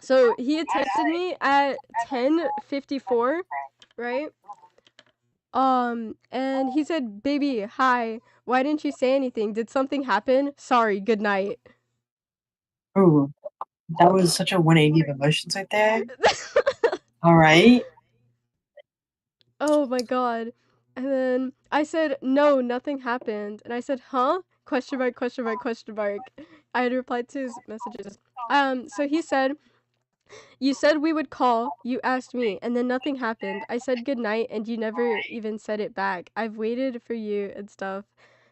So he had texted me at 10:54, right? And he said, "Baby, hi. Why didn't you say anything? Did something happen? Sorry. Good night." Ooh, that was such a 180 of emotions right there. All right. Oh my god. And then I said, "No, nothing happened." And I said, "Huh?" Question mark, question mark, question mark. I had replied to his messages. So he said, "You said we would call, you asked me, and then nothing happened. I said good night and you never even said it back. I've waited for you and stuff.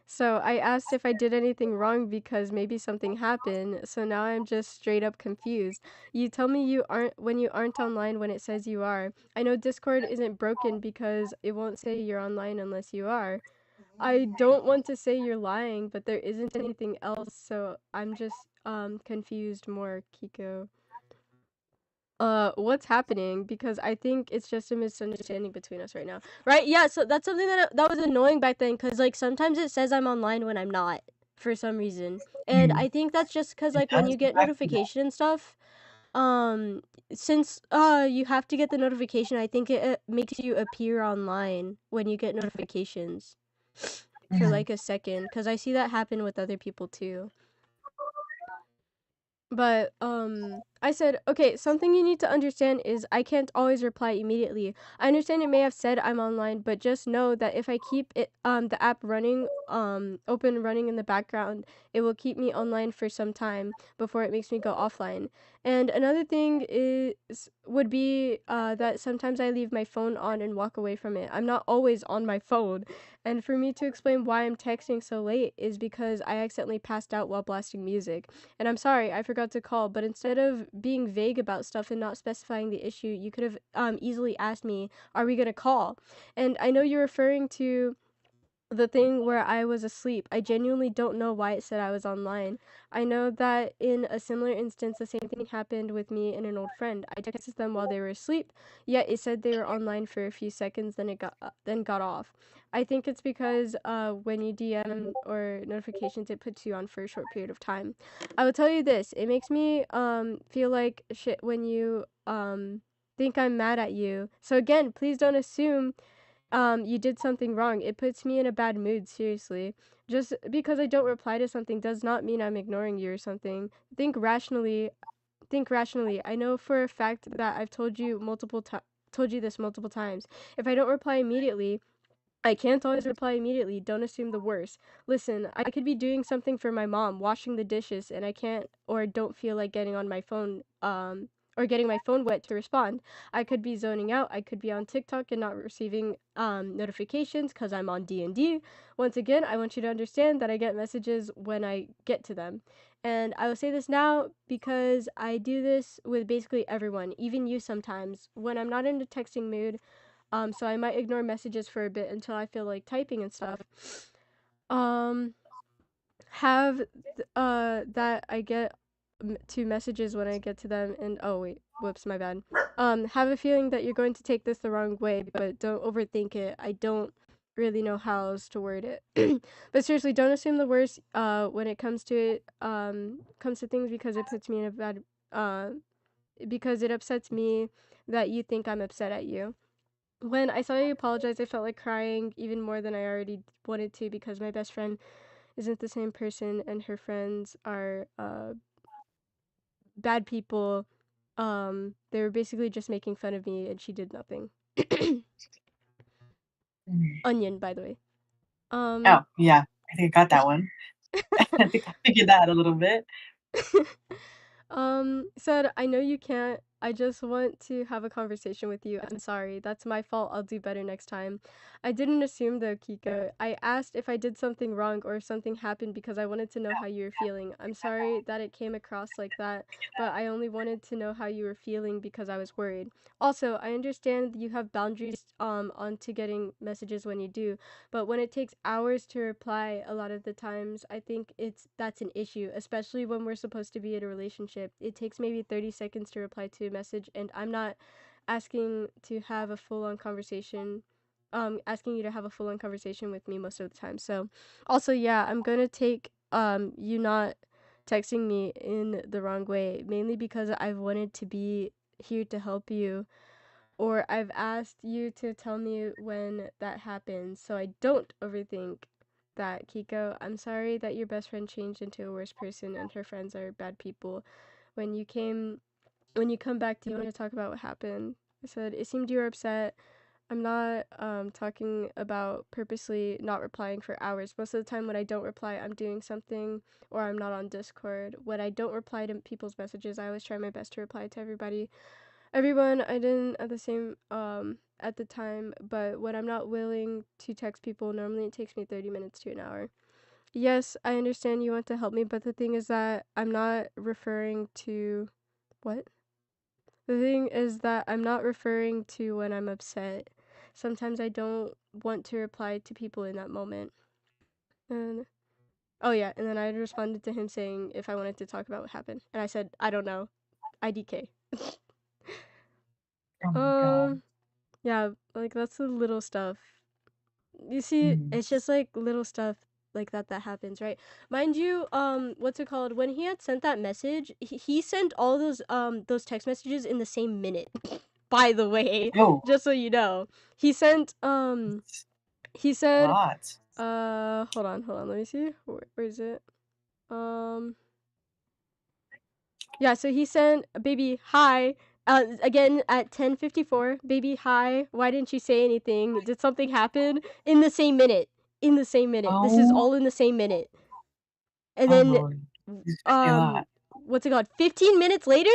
So I asked if I did anything wrong because maybe something happened. So now I'm just straight up confused. You tell me you aren't when you aren't online when it says you are. I know Discord isn't broken because it won't say you're online unless you are. I don't want to say you're lying, but there isn't anything else, so I'm just confused more, Kiko." what's happening, because I think it's just a misunderstanding between us right now. Right? Yeah, so that's something that was annoying back then, cuz like sometimes it says I'm online when I'm not for some reason. And I think that's just cuz It like when does. you get I've seen that. notification and stuff, um since you have to get the notification, I think it makes you appear online when you get notifications for Mhm. like a second, cuz I see that happen with other people too. But I said, okay, something you need to understand is I can't always reply immediately. I understand it may have said I'm online, but just know that if I keep it the app running open running in the background, it will keep me online for some time before it makes me go offline. And another thing would be that sometimes I leave my phone on and walk away from it. I'm not always on my phone. And for me to explain why I'm texting so late is because I accidentally passed out while blasting music. And I'm sorry, I forgot to call, but instead of being vague about stuff and not specifying the issue, you could have easily asked me, are we going to call? And I know you're referring to the thing where I was asleep. I genuinely don't know why it said I was online. I know that in a similar instance, the same thing happened with me and an old friend. I texted them while they were asleep, yet it said they were online for a few seconds, then got off. I think it's because when you DM or notifications, it puts you on for a short period of time. I will tell you this: it makes me feel like shit when you think I'm mad at you. So again, please don't assume you did something wrong. It puts me in a bad mood, seriously. Just because I don't reply to something does not mean I'm ignoring you or something. Think rationally. Think rationally. I know for a fact that I've told you this multiple times. If I don't reply immediately, I can't always reply immediately. Don't assume the worst. Listen, I could be doing something for my mom, washing the dishes, and I can't or don't feel like getting on my phone, or getting my phone wet to respond. I could be zoning out. I could be on TikTok and not receiving notifications because I'm on D&D. Once again, I want you to understand that I get messages when I get to them. And I will say this now because I do this with basically everyone, even you sometimes. When I'm not in a texting mood, so I might ignore messages for a bit until I feel like typing and stuff. Um, that I get to messages when I get to them, and oh wait, whoops, my bad. Have a feeling that you're going to take this the wrong way, but don't overthink it. I don't really know how else to word it. But seriously, don't assume the worst when it comes to comes to things, because it puts me in a bad because it upsets me that you think I'm upset at you. When I saw you apologize, I felt like crying even more than I already wanted to, because my best friend isn't the same person and her friends are bad people. They were basically just making fun of me and she did nothing. Mhm. Onion, by the way. Oh, yeah. I think I got that one. I think I figured that out a little bit. Said, I know you can't. I just want to have a conversation with you. I'm sorry. That's my fault. I'll do better next time. I didn't assume though, Kika. I asked if I did something wrong or if something happened because I wanted to know how you were feeling. I'm sorry that it came across like that, but I only wanted to know how you were feeling because I was worried. Also, I understand you have boundaries onto getting messages when you do, but when it takes hours to reply, a lot of the times, I think that's an issue, especially when we're supposed to be in a relationship. It takes maybe 30 seconds to reply to a message, and I'm not asking to have a full-on conversation, asking you to have a full-on conversation with me most of the time. So, also, yeah, I'm gonna take you not texting me in the wrong way, mainly because I've wanted to be here to help you, or I've asked you to tell me when that happens so I don't overthink that, Kiko. I'm sorry that your best friend changed into a worse person and her friends are bad people. When you come back, do you want to talk about what happened? I said, it seemed you were upset. I'm not talking about purposely not replying for hours. Most of the time when I don't reply, I'm doing something or I'm not on Discord. When I don't reply to people's messages, I always try my best to reply to everyone. I didn't at the time, but when I'm not willing to text people, normally it takes me 30 minutes to an hour. Yes, I understand you want to help me, but the thing is that I'm not referring to what? The thing is that I'm not referring to when I'm upset. Sometimes I don't want to reply to people in that moment. And oh yeah, and then I responded to him saying if I wanted to talk about what happened. And I said, I don't know. IDK. Oh my god. Yeah, like that's the little stuff. You see, Mm. it's just like little stuff like that happens, right? Mind you, what's it called? When he had sent that message, he sent all those text messages in the same minute. By the way, Oh, just so you know, he sent it's he a said lot. hold on, let me see. Where is it? Um Yeah, so he sent baby hi again at 10:54. Baby hi. Why didn't you say anything? Did something happen? In the same minute. In the same minute. This is Oh, all in the same minute. And oh then Lord. He's busy a lot. what's it called? 15 minutes later,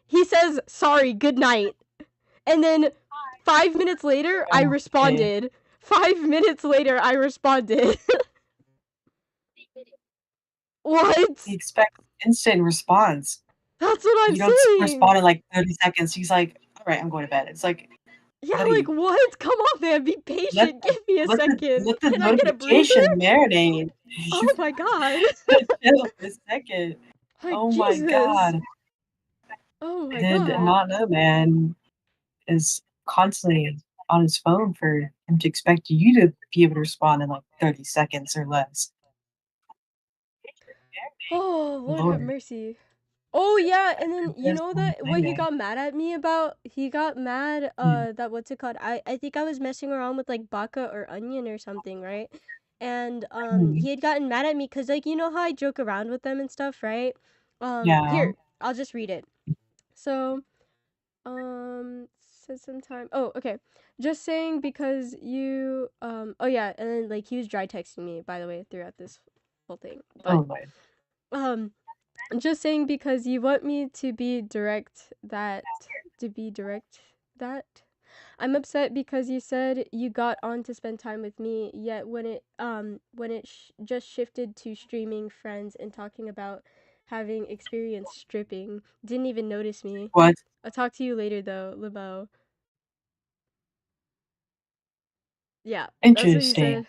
he says sorry, good night. And then 5 minutes later, I Okay. responded. 5 minutes later, I responded. He What? expects instant response. That's what I'm You don't saying. respond in like 30 seconds. He's like, all right, I'm going to bed. It's like, Yeah, like buddy, what? Come on, man. Be let patient. the Give me a second. let the Can I get a breather? notification marinate. You Oh my god. gotta chill for a second. Like Oh my Jesus. god. Oh I my did god. not know, man, is constantly on his phone for him to expect you to be able to respond in like 30 seconds or less. Oh, Lord have Lord, mercy. Oh yeah, and then you that's know one that what he thing. got mad at me about? He got mad Hmm. that what's it called? I think I was messing around with like baka or onion or something, right? And Hmm. he had gotten mad at me cuz like you know how I joke around with them and stuff, right? Yeah. Here, I'll just read it. So, said sometime. Oh, okay. Just saying because you oh yeah, and then like he was dry texting me by the way throughout this whole thing. Oh But Lord. um just saying because you want me to be direct that I'm upset because you said you got on to spend time with me, yet when it just shifted to streaming friends and talking about having experienced stripping, didn't even notice me. What? I'll talk to you later though, Lebo. Yeah, that's what he Interesting. said.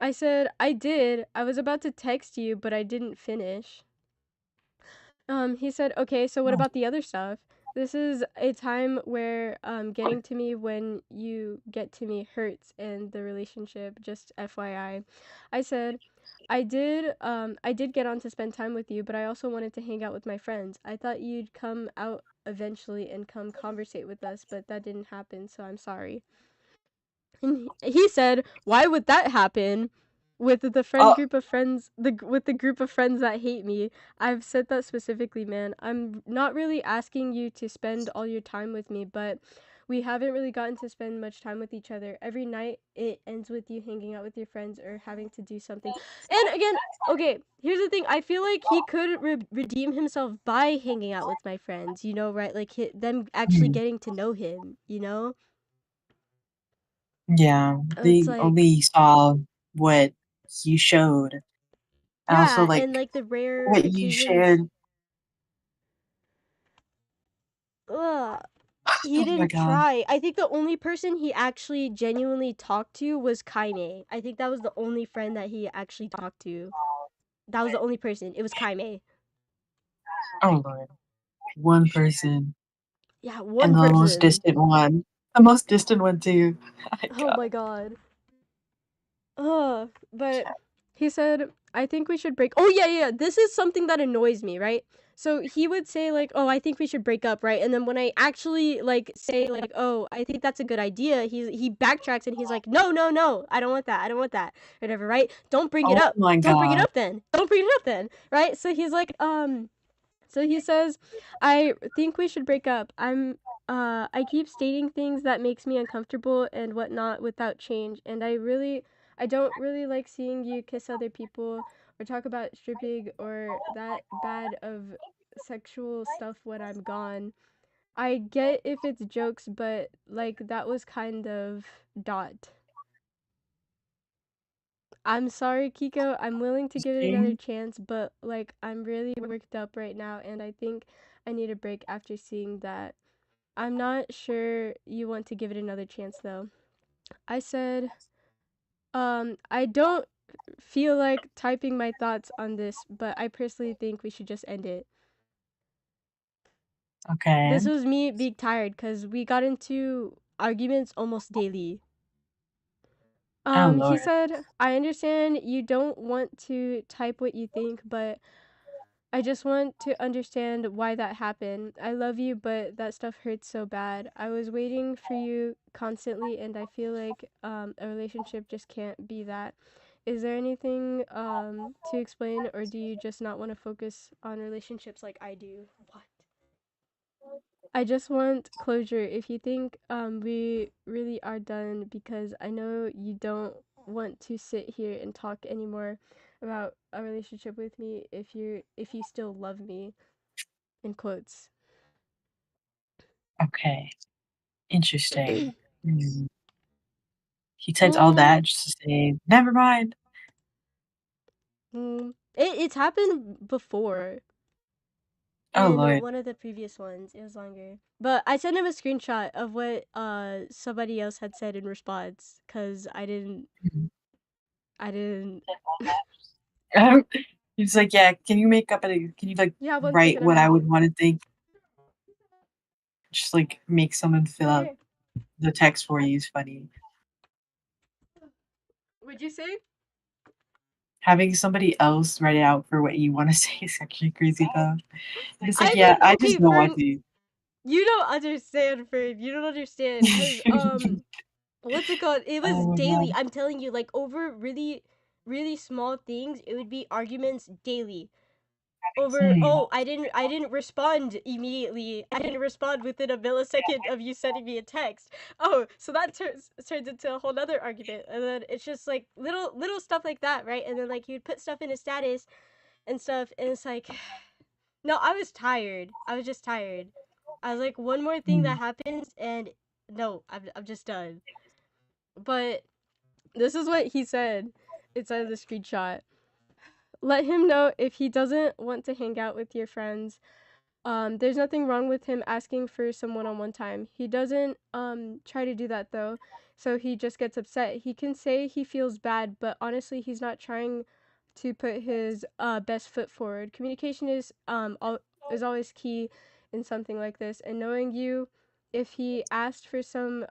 I said, I did. I was about to text you, but I didn't finish. He said, okay, so what Oh, about the other stuff? This is a time where getting to me when you get to me hurts and the relationship, just FYI. I said, I did get on to spend time with you, but I also wanted to hang out with my friends. I thought you'd come out eventually and come conversate with us, but that didn't happen, so I'm sorry. And he said, "Why would that happen with the friend oh, group of friends with the group of friends that hate me?" I've said that specifically, man. I'm not really asking you to spend all your time with me, but we haven't really gotten to spend much time with each other. Every night it ends with you hanging out with your friends or having to do something. And again, okay, here's the thing. I feel like he could redeem himself by hanging out with my friends, you know, right? Like them actually hmm. getting to know him, you know? Yeah. It's They like only saw what you showed. And also yeah, and like like the rare what you occasions. shared. Ugh, he Oh my didn't god. try. I think the only person he actually genuinely talked to was Kaime. I think that was the only friend that he actually talked to. That was the only person. It was Kaime. Oh Lord. One person. Yeah, And one the most person. distant one. The most distant one too. My Oh god. my god. But he said, I think we should break. Oh, yeah, yeah. This is something that annoys me, right? So he would say, like, oh, I think we should break up, right? And then when I actually, like, say, like, oh, I think that's a good idea, he backtracks and he's like, no, no, no, I don't want that. I don't want that. Whatever, right? Don't bring it Oh up. my Don't bring it god. up then. Don't bring it up then, right? So he's like, so he says, I think we should break up. I keep stating things that makes me uncomfortable and whatnot without change, and I don't really like seeing you kiss other people or talk about stripping or that bad of sexual stuff when I'm gone. I get if it's jokes, but like that was kind of dot. I'm sorry, Kiko. I'm willing to give it another See? chance, but like I'm really worked up right now and I think I need a break after seeing that. I'm not sure you want to give it another chance though. I said, I don't feel like typing my thoughts on this, but I personally think we should just end it. Okay. This was me being tired because we got into arguments almost daily. Oh He Lord. said, I understand you don't want to type what you think, but I just want to understand why that happened. I love you, but that stuff hurts so bad. I was waiting for you constantly, and I feel like a relationship just can't be that. Is there anything to explain, or do you just not want to focus on relationships like I do? What? I just want closure. If you think we really are done, because I know you don't want to sit here and talk anymore about a relationship with me if you still love me, in quotes. Okay. Interesting. Hmm. He typed all mm, that just to say, never mind. it's happened before. Oh In Lord. one of the previous ones, it was longer. But I sent him a screenshot of what somebody else had said in response, cause I didn't. He's like, yeah, can you make up can you like Yeah, one write second, I'm what I would reading. want to think? Just like make someone fill out Here. the text for you is funny. What'd you say? Having somebody else write it out for what you want to say is actually crazy though. It's like, I yeah, mean, I just okay, know what Fern, to. you don't understand, Fern. You don't understand, cause what's it called? It was Oh my god. daily. I'm telling you, like over really, really small things, it would be arguments daily. Over, Hmm. oh, I didn't respond immediately. I didn't respond within a millisecond of you sending me a text. Oh, so that turns into a whole other argument, and then it's just like little stuff like that, right? And then like you'd put stuff in a status and stuff, and it's like, no, I was tired. I was just tired. I was like, one more thing Hmm. that happens, and no, I'm just done. But this is what he said inside of the screenshot. Let him know if he doesn't want to hang out with your friends. There's nothing wrong with him asking for some one-on-one time. He doesn't try to do that though, so he just gets upset. He can say he feels bad, but honestly, he's not trying to put his best foot forward. Communication is always key in something like this, and knowing you, if he asked for some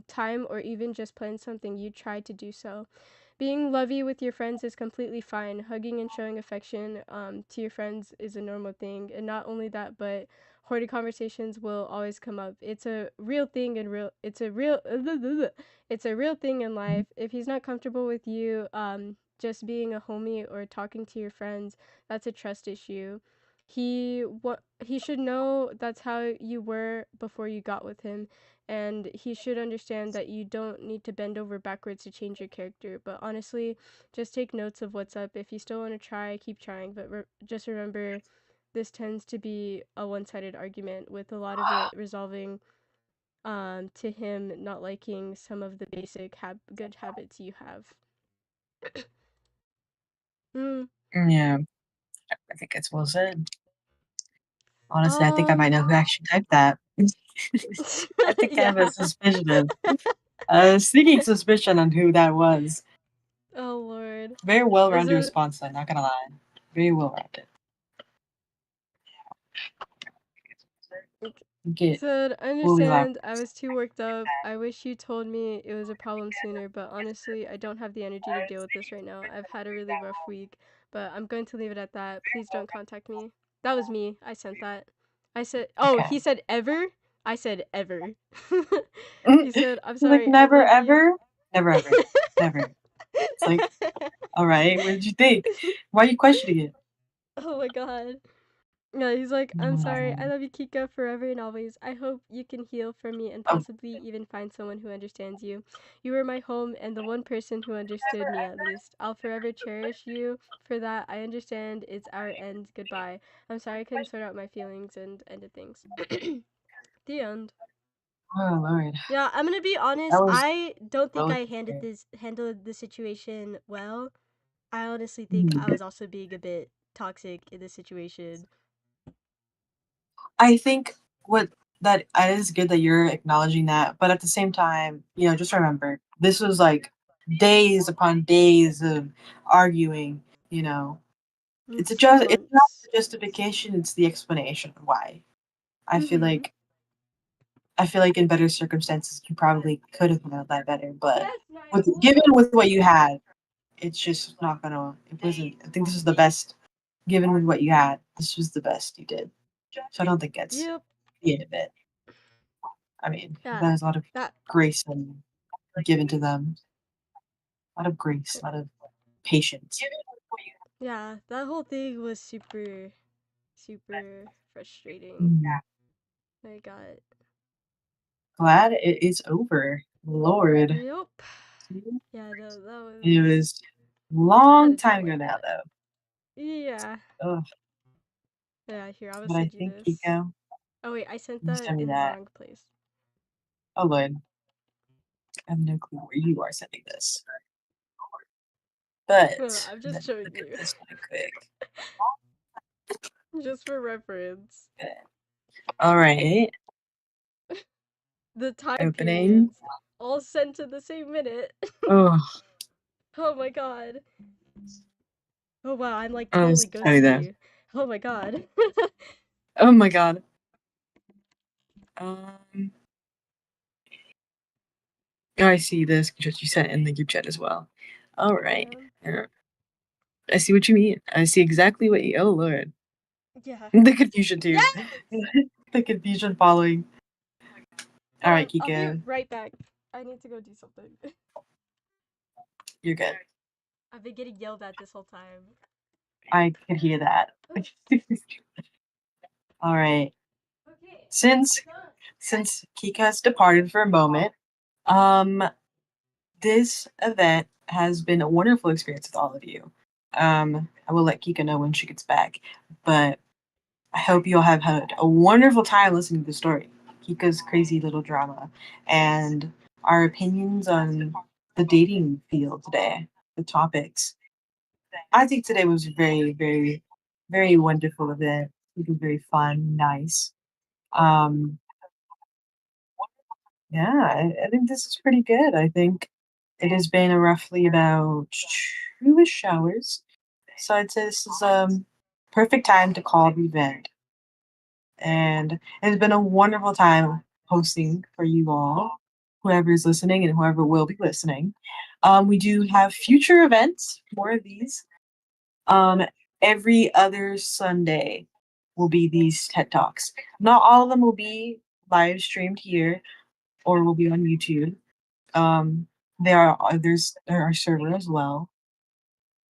time or even just plan something, you try to do so. Being lovey with your friends is completely fine. Hugging and showing affection to your friends is a normal thing. And not only that, but hoarded conversations will always come up. It's a real thing and real. It's a real. It's a real thing in life. If he's not comfortable with you, just being a homie or talking to your friends, that's a trust issue. He should know that's how you were before you got with him, and he should understand that you don't need to bend over backwards to change your character. But honestly, just take notes of what's up. If you still want to try, keep trying, but just remember this tends to be a one-sided argument, with a lot of it resolving to him not liking some of the basic good habits you have. mm. Yeah, I think it's well said. Honestly, I think I might um know who actually typed that. I think I yeah. have a sneaking suspicion on who that was. Oh lord. Very Is well-rounded it response, though, not gonna lie. Very well-rounded. Get said, I fully elaborate. understand I was too worked up. I wish you told me it was a problem sooner, but honestly, I don't have the energy to deal with this right now. I've had a really rough week, but I'm going to leave it at that. Please don't contact me. That was me. I sent that. I said, oh, Okay. he said ever? I said ever. He said, I'm Like sorry, I never love you. ever? Never ever. Never. It's like, alright, what did you think? Why are you questioning it? Oh my god. Yeah, he's like, I'm sorry. I Um, love you, Kika, forever and always. I hope you can heal from me and oh, possibly even find someone who understands you. You were my home and the one person who understood me at least. I'll forever cherish you for that. I understand it's our end. Goodbye. I'm sorry I couldn't sort out my feelings and ended things. The end. oh Lord. Yeah, I'm gonna be That honest. was I don't think really I scary. handled the situation well. I honestly think I Mhm. was also being a bit toxic in this situation. I think what that it is good that you're acknowledging that, but at the same time, just remember this was like days upon days of arguing. You know, It's 2 it's not months. the justification; it's the explanation of why. I feel Mhm. like in better circumstances you probably could have handled that better, but Yes, Niall. given with what you had, it's just not gonna. It wasn't. I think this was the best. Given with what you had, this was the best you did. So I don't think it's Yep. the end of it. I mean, Yeah. there's a lot of That. grace and given to them. A lot of grace, a lot of patience. Yeah. That whole thing was super, super frustrating. Mm. I got. Glad it is over. Lord. Yep. Yeah. That It was was a long kind of time felt ago like now, that. though. Yeah. Ugh. Yeah. Here, I will But I send you think, this. Kiko, Oh wait, I sent you that send me in the that. wrong place. Oh, Lord. I have no clue where you are sending this. But I'm just let's showing look you, at this one quick. just for reference. Good. All right. The time Opening. periods all sent to the same minute. Oh, Oh my god. Oh wow, I'm like I totally was tell you ghosting that. you. Oh my god. Oh my god. Um. Oh, I see this just you sent in the group chat as well. All right. Yeah. I see what you mean. I see exactly what you. Oh Lord. Yeah. The confusion too. Yes! The confusion following. All right, I'll be Kiko, right back. I need to go do something. you're good. I've been getting yelled at this whole time. I could hear that. All right. Okay. Since Kika has departed for a moment, um, this event has been a wonderful experience with all of you. I will let Kika know when she gets back, but I hope you all have had a wonderful time listening to the story, Kika's crazy little drama, and our opinions on the dating field today, the topics. I think today was a very, very, very wonderful event. It was very fun, nice. Um, yeah, I think this is pretty good. I think it has been roughly about 2-ish hours. So I'd say this is perfect time to call the event. And it's been a wonderful time hosting for you all, whoever is listening and whoever will be listening. We do have future events, more of these. Um, every other Sunday will be these TED Talks. Not all of them will be live streamed here or will be on YouTube. There are others, there are server as well.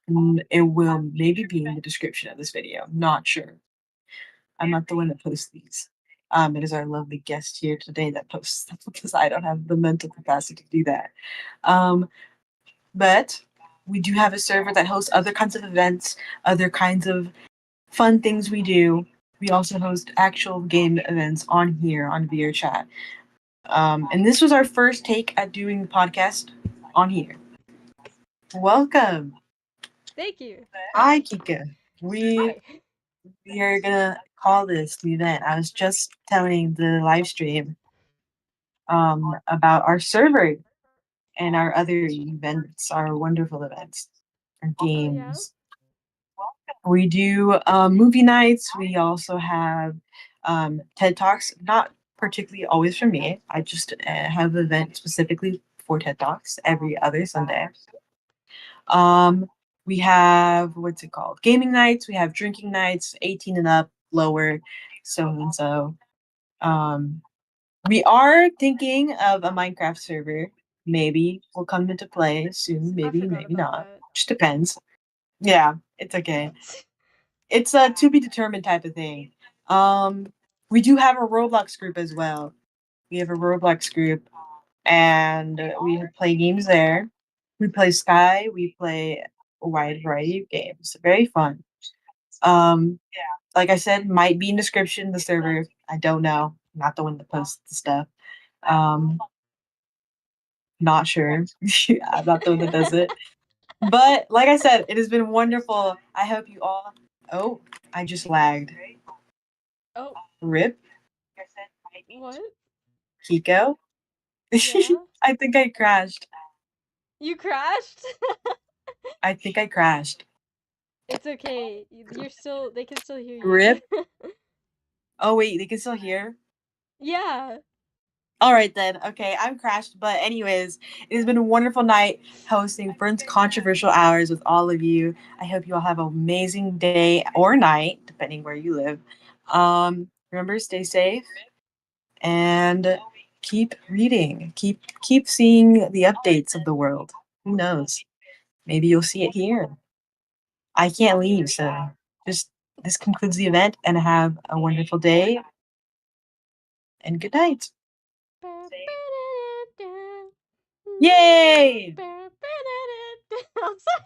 And it will maybe be in the description of this video. Not sure. I'm not the one that posts these. It is our lovely guest here today that posts them because I don't have the mental capacity to do that. But we do have a server that hosts other kinds of events, other kinds of fun things we do. We also host actual game events on here on VRChat. And this was our first take at doing the podcast on here. Welcome. Thank you. Hi, Hi. Kika. We Hi. we are gonna call this the event. I was just telling the live stream about our server and our other events, our wonderful events, our Oh yeah. games. We do movie nights. We also have TED Talks, not particularly always for me. I just have an event specifically for TED Talks every other Sunday. Um, we have, what's it called? Gaming nights. We have drinking nights, 18 and up, lower, so and so. We are thinking of a Minecraft server. Maybe will come into play soon. I Maybe, forgot maybe about not. that. Just depends. Yeah, it's okay. It's a to be determined type of thing. We do have a Roblox group as well. We have a Roblox group, and we play games there. We play Sky. We play a wide variety of games. Very fun. Um, like I said, might be in description the server. I don't know. Not the one that posts the stuff. Um, not sure. I'm not the one that does it. But like I said, it has been wonderful. I hope you all. Oh, I just lagged. Oh, Rip, what? Kiko. Yeah. I think I crashed. You crashed? I think I crashed. It's okay. You're still. They can still hear you. Rip. Oh wait, they can still hear? Yeah. All right then. Okay, I'm crashed. But anyways, it has been a wonderful night hosting Ferns Controversial Hours with all of you. I hope you all have an amazing day or night, depending where you live. Remember, stay safe and keep reading. Keep seeing the updates of the world. Who knows? Maybe you'll see it here. I can't leave, so just this concludes the event and have a wonderful day and good night. Yay! I'm sorry.